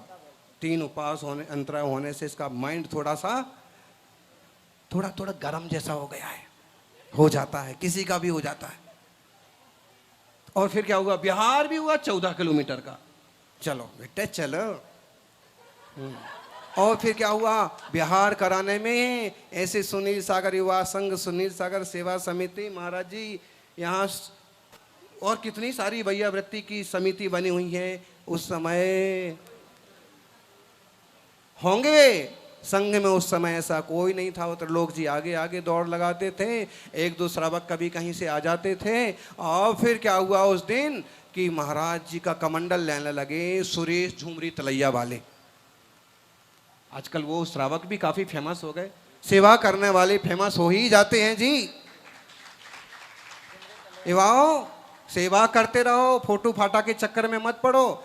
3 उपवास होने, अंतरा होने से इसका माइंड थोड़ा गर्म जैसा हो गया है, हो जाता है, किसी का भी हो जाता है। और फिर क्या हुआ, बिहार भी हुआ 14 किलोमीटर का, चलो बेटे चलो। और फिर क्या हुआ, बिहार कराने में ऐसे सुनील सागर युवा संघ, सुनील सागर सेवा समिति, महाराज जी यहाँ और कितनी सारी वैयावृत्ति की समिति बनी हुई है। उस समय होंगे संघ में, उस समय ऐसा कोई नहीं था। त्रिलोक जी आगे आगे दौड़ लगाते थे, 1-2 श्रावक कभी कहीं से आ जाते थे। और फिर क्या हुआ उस दिन कि महाराज जी का कमंडल लेने लगे सुरेश झूमरी तलैया वाले। आजकल वो श्रावक भी काफी फेमस हो गए, सेवा करने वाले फेमस हो ही जाते हैं जी। युवाओं, सेवा करते रहो, फोटो फाटा के चक्कर में मत पड़ो,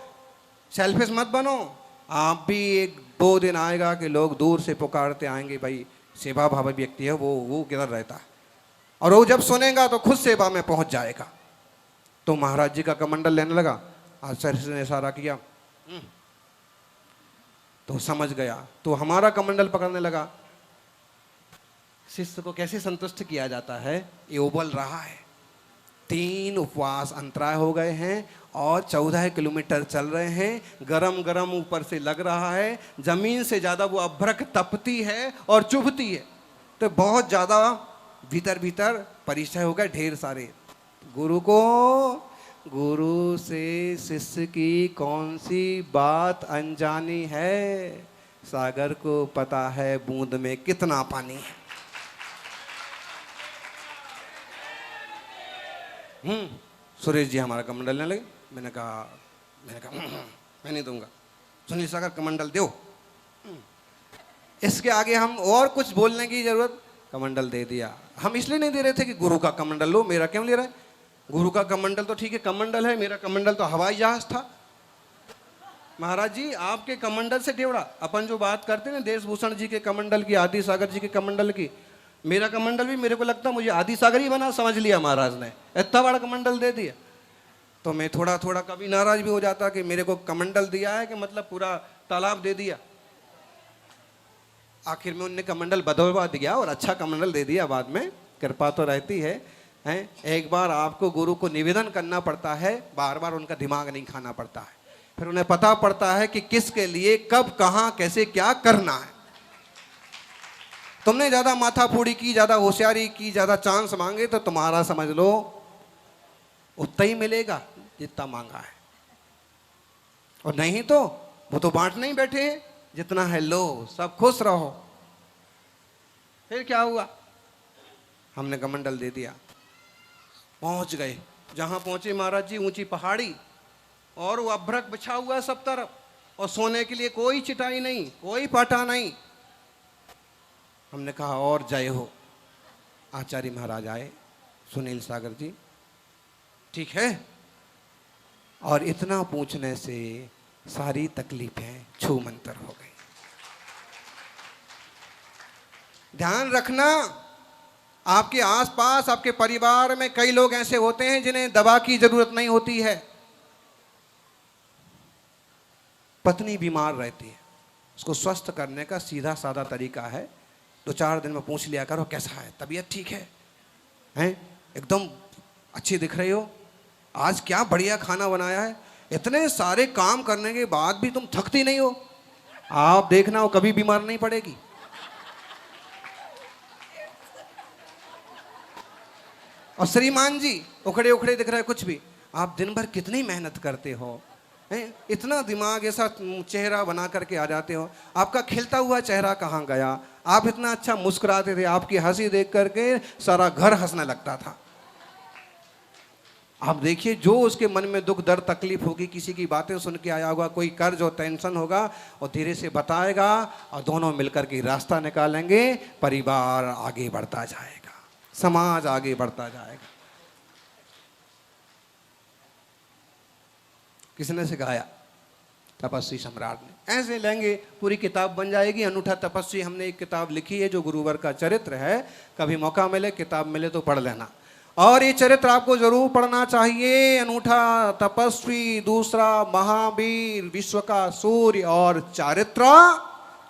सेल्फिश मत बनो। आप भी 1-2 दिन आएगा कि लोग दूर से पुकारते आएंगे, भाई सेवा भावी व्यक्ति है वो किधर रहता है, और वो जब सुनेगा तो खुद सेवा में पहुंच जाएगा। तो महाराज जी का कमंडल लेने लगा, आचार्य ने इशारा किया तो समझ गया, तो हमारा कमंडल पकड़ने लगा। शिष्य को कैसे संतुष्ट किया जाता है, ये उबल रहा है, 3 उपवास अंतराय हो गए हैं और 14 किलोमीटर चल रहे हैं, गरम गरम ऊपर से लग रहा है, जमीन से ज़्यादा वो अभ्रक तपती है और चुभती है, तो बहुत ज़्यादा भीतर भीतर परिचय हो गए ढेर सारे। गुरु से शिष्य की कौन सी बात अनजानी है, सागर को पता है बूंद में कितना पानी है। सुरेश जी हमारा कमंडल लेने लगे। मैंने कहा मैं नहीं दूंगा। सुनील सागर कमंडल दो, इसके आगे हम और कुछ बोलने की जरूरत, कमंडल दे दिया। हम इसलिए नहीं दे रहे थे कि गुरु का कमंडल लो, मेरा क्यों ले रहा है? गुरु का कमंडल तो ठीक है, कमंडल है, मेरा कमंडल तो हवाई जहाज था। महाराज जी आपके कमंडल से टेवड़ा, अपन जो बात करते हैं देशभूषण जी के कमंडल की, आदि सागर जी के कमंडल की, मेरा कमंडल भी मेरे को लगता मुझे आदि सागर ही बना समझ लिया महाराज ने, इतना बड़ा कमंडल दे दिया। तो मैं थोड़ा थोड़ा कभी नाराज भी हो जाता कि मेरे को कमंडल दिया है कि मतलब पूरा तालाब दे दिया। आखिर में उनने कमंडल बदलवा दिया और अच्छा कमंडल दे दिया बाद में, कृपा तो रहती है। एक बार आपको गुरु को निवेदन करना पड़ता है, बार बार उनका दिमाग नहीं खाना पड़ता है, फिर उन्हें पता पड़ता है कि किसके लिए कब कहाँ कैसे क्या करना है। तुमने ज्यादा माथाफोड़ी की, ज्यादा होशियारी की, ज्यादा चांस मांगे तो तुम्हारा समझ लो उतना ही मिलेगा जितना मांगा है, और नहीं तो वो तो बांटने ही बैठे हैं, जितना है लो, सब खुश रहो। फिर क्या हुआ, हमने कमंडल दे दिया, पहुंच गए जहां पहुंचे महाराज जी, ऊंची पहाड़ी और वो अभ्रक बिछा हुआ सब तरफ, और सोने के लिए कोई चिटाई नहीं, कोई पाटा नहीं। हमने कहा और जय हो। आचार्य महाराज आए, सुनील सागर जी, ठीक है, और इतना पूछने से सारी तकलीफें छू मंतर हो गई। ध्यान रखना, आपके आसपास आपके परिवार में कई लोग ऐसे होते हैं जिन्हें दवा की जरूरत नहीं होती है। पत्नी बीमार रहती है, उसको स्वस्थ करने का सीधा साधा तरीका है, 2-4 दिन में पूछ लिया करो कैसा है, तबीयत ठीक है, हैं एकदम अच्छी दिख रही हो, आज क्या बढ़िया खाना बनाया है, इतने सारे काम करने के बाद भी तुम थकती नहीं हो, आप देखना वो कभी बीमार नहीं पड़ेगी। और श्रीमान जी उखड़े उखड़े दिख रहे, कुछ भी, आप दिन भर कितनी मेहनत करते हो, हैं इतना दिमाग ऐसा चेहरा बना करके आ जाते हो, आपका खिलता हुआ चेहरा कहाँ गया, आप इतना अच्छा मुस्कुराते थे, आपकी हंसी देख करके सारा घर हंसने लगता था। आप देखिए जो उसके मन में दुख दर्द तकलीफ होगी, किसी की बातें सुन के आया होगा, कोई कर्ज और टेंशन होगा, और धीरे से बताएगा और दोनों मिलकर के रास्ता निकालेंगे, परिवार आगे बढ़ता जाएगा, समाज आगे बढ़ता जाएगा। किसने सिखाया? तपस्वी सम्राट ने। ऐसे लेंगे पूरी किताब बन जाएगी। अनूठा तपस्वी हमने एक किताब लिखी है जो गुरुवर का चरित्र है, कभी मौका मिले किताब मिले तो पढ़ लेना, और ये चरित्र आपको जरूर पढ़ना चाहिए। अनूठा तपस्वी, दूसरा महावीर, विश्व का सूर्य और चारित्र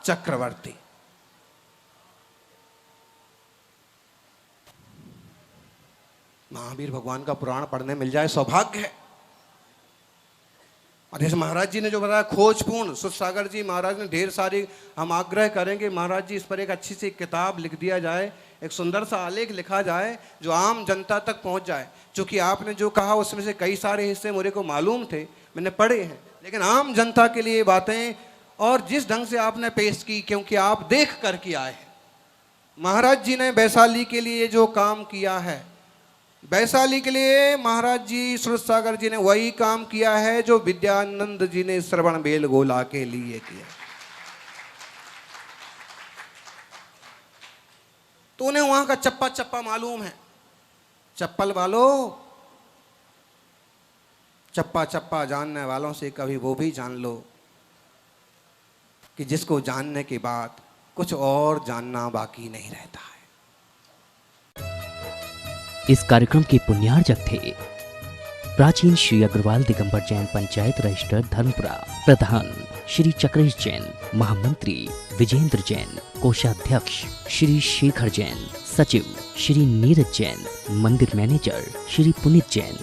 चक्रवर्ती। महावीर भगवान का पुराण पढ़ने मिल जाए सौभाग्य है। और जैसे महाराज जी ने जो बताया खोजपूर्ण, सुखसागर जी महाराज ने ढेर सारी, हम आग्रह करेंगे महाराज जी इस पर एक अच्छी सी किताब लिख दिया जाए, एक सुंदर सा आलेख लिखा जाए जो आम जनता तक पहुंच जाए। क्योंकि आपने जो कहा उसमें से कई सारे हिस्से मुझे को मालूम थे, मैंने पढ़े हैं, लेकिन आम जनता के लिए बातें, और जिस ढंग से आपने पेश की, क्योंकि आप देख कर के आए हैं। महाराज जी ने वैशाली के लिए जो काम किया है, वैशाली के लिए महाराज जी सुरसागर जी ने वही काम किया है जो विद्यानंद जी ने श्रवण बेलगोला के लिए किया। तो उन्हें वहां का चप्पा चप्पा मालूम है। चप्पल वालों, चप्पा चप्पा जानने वालों से कभी वो भी जान लो कि जिसको जानने के बाद कुछ और जानना बाकी नहीं रहता है।
इस कार्यक्रम के पुण्यार्जक थे प्राचीन श्री अग्रवाल दिगंबर जैन पंचायत रजिस्टर धर्मपुरा, प्रधान श्री चक्रेश जैन, महामंत्री विजेंद्र जैन, कोषाध्यक्ष श्री शेखर जैन, सचिव श्री नीरज जैन, मंदिर मैनेजर श्री पुनीत जैन,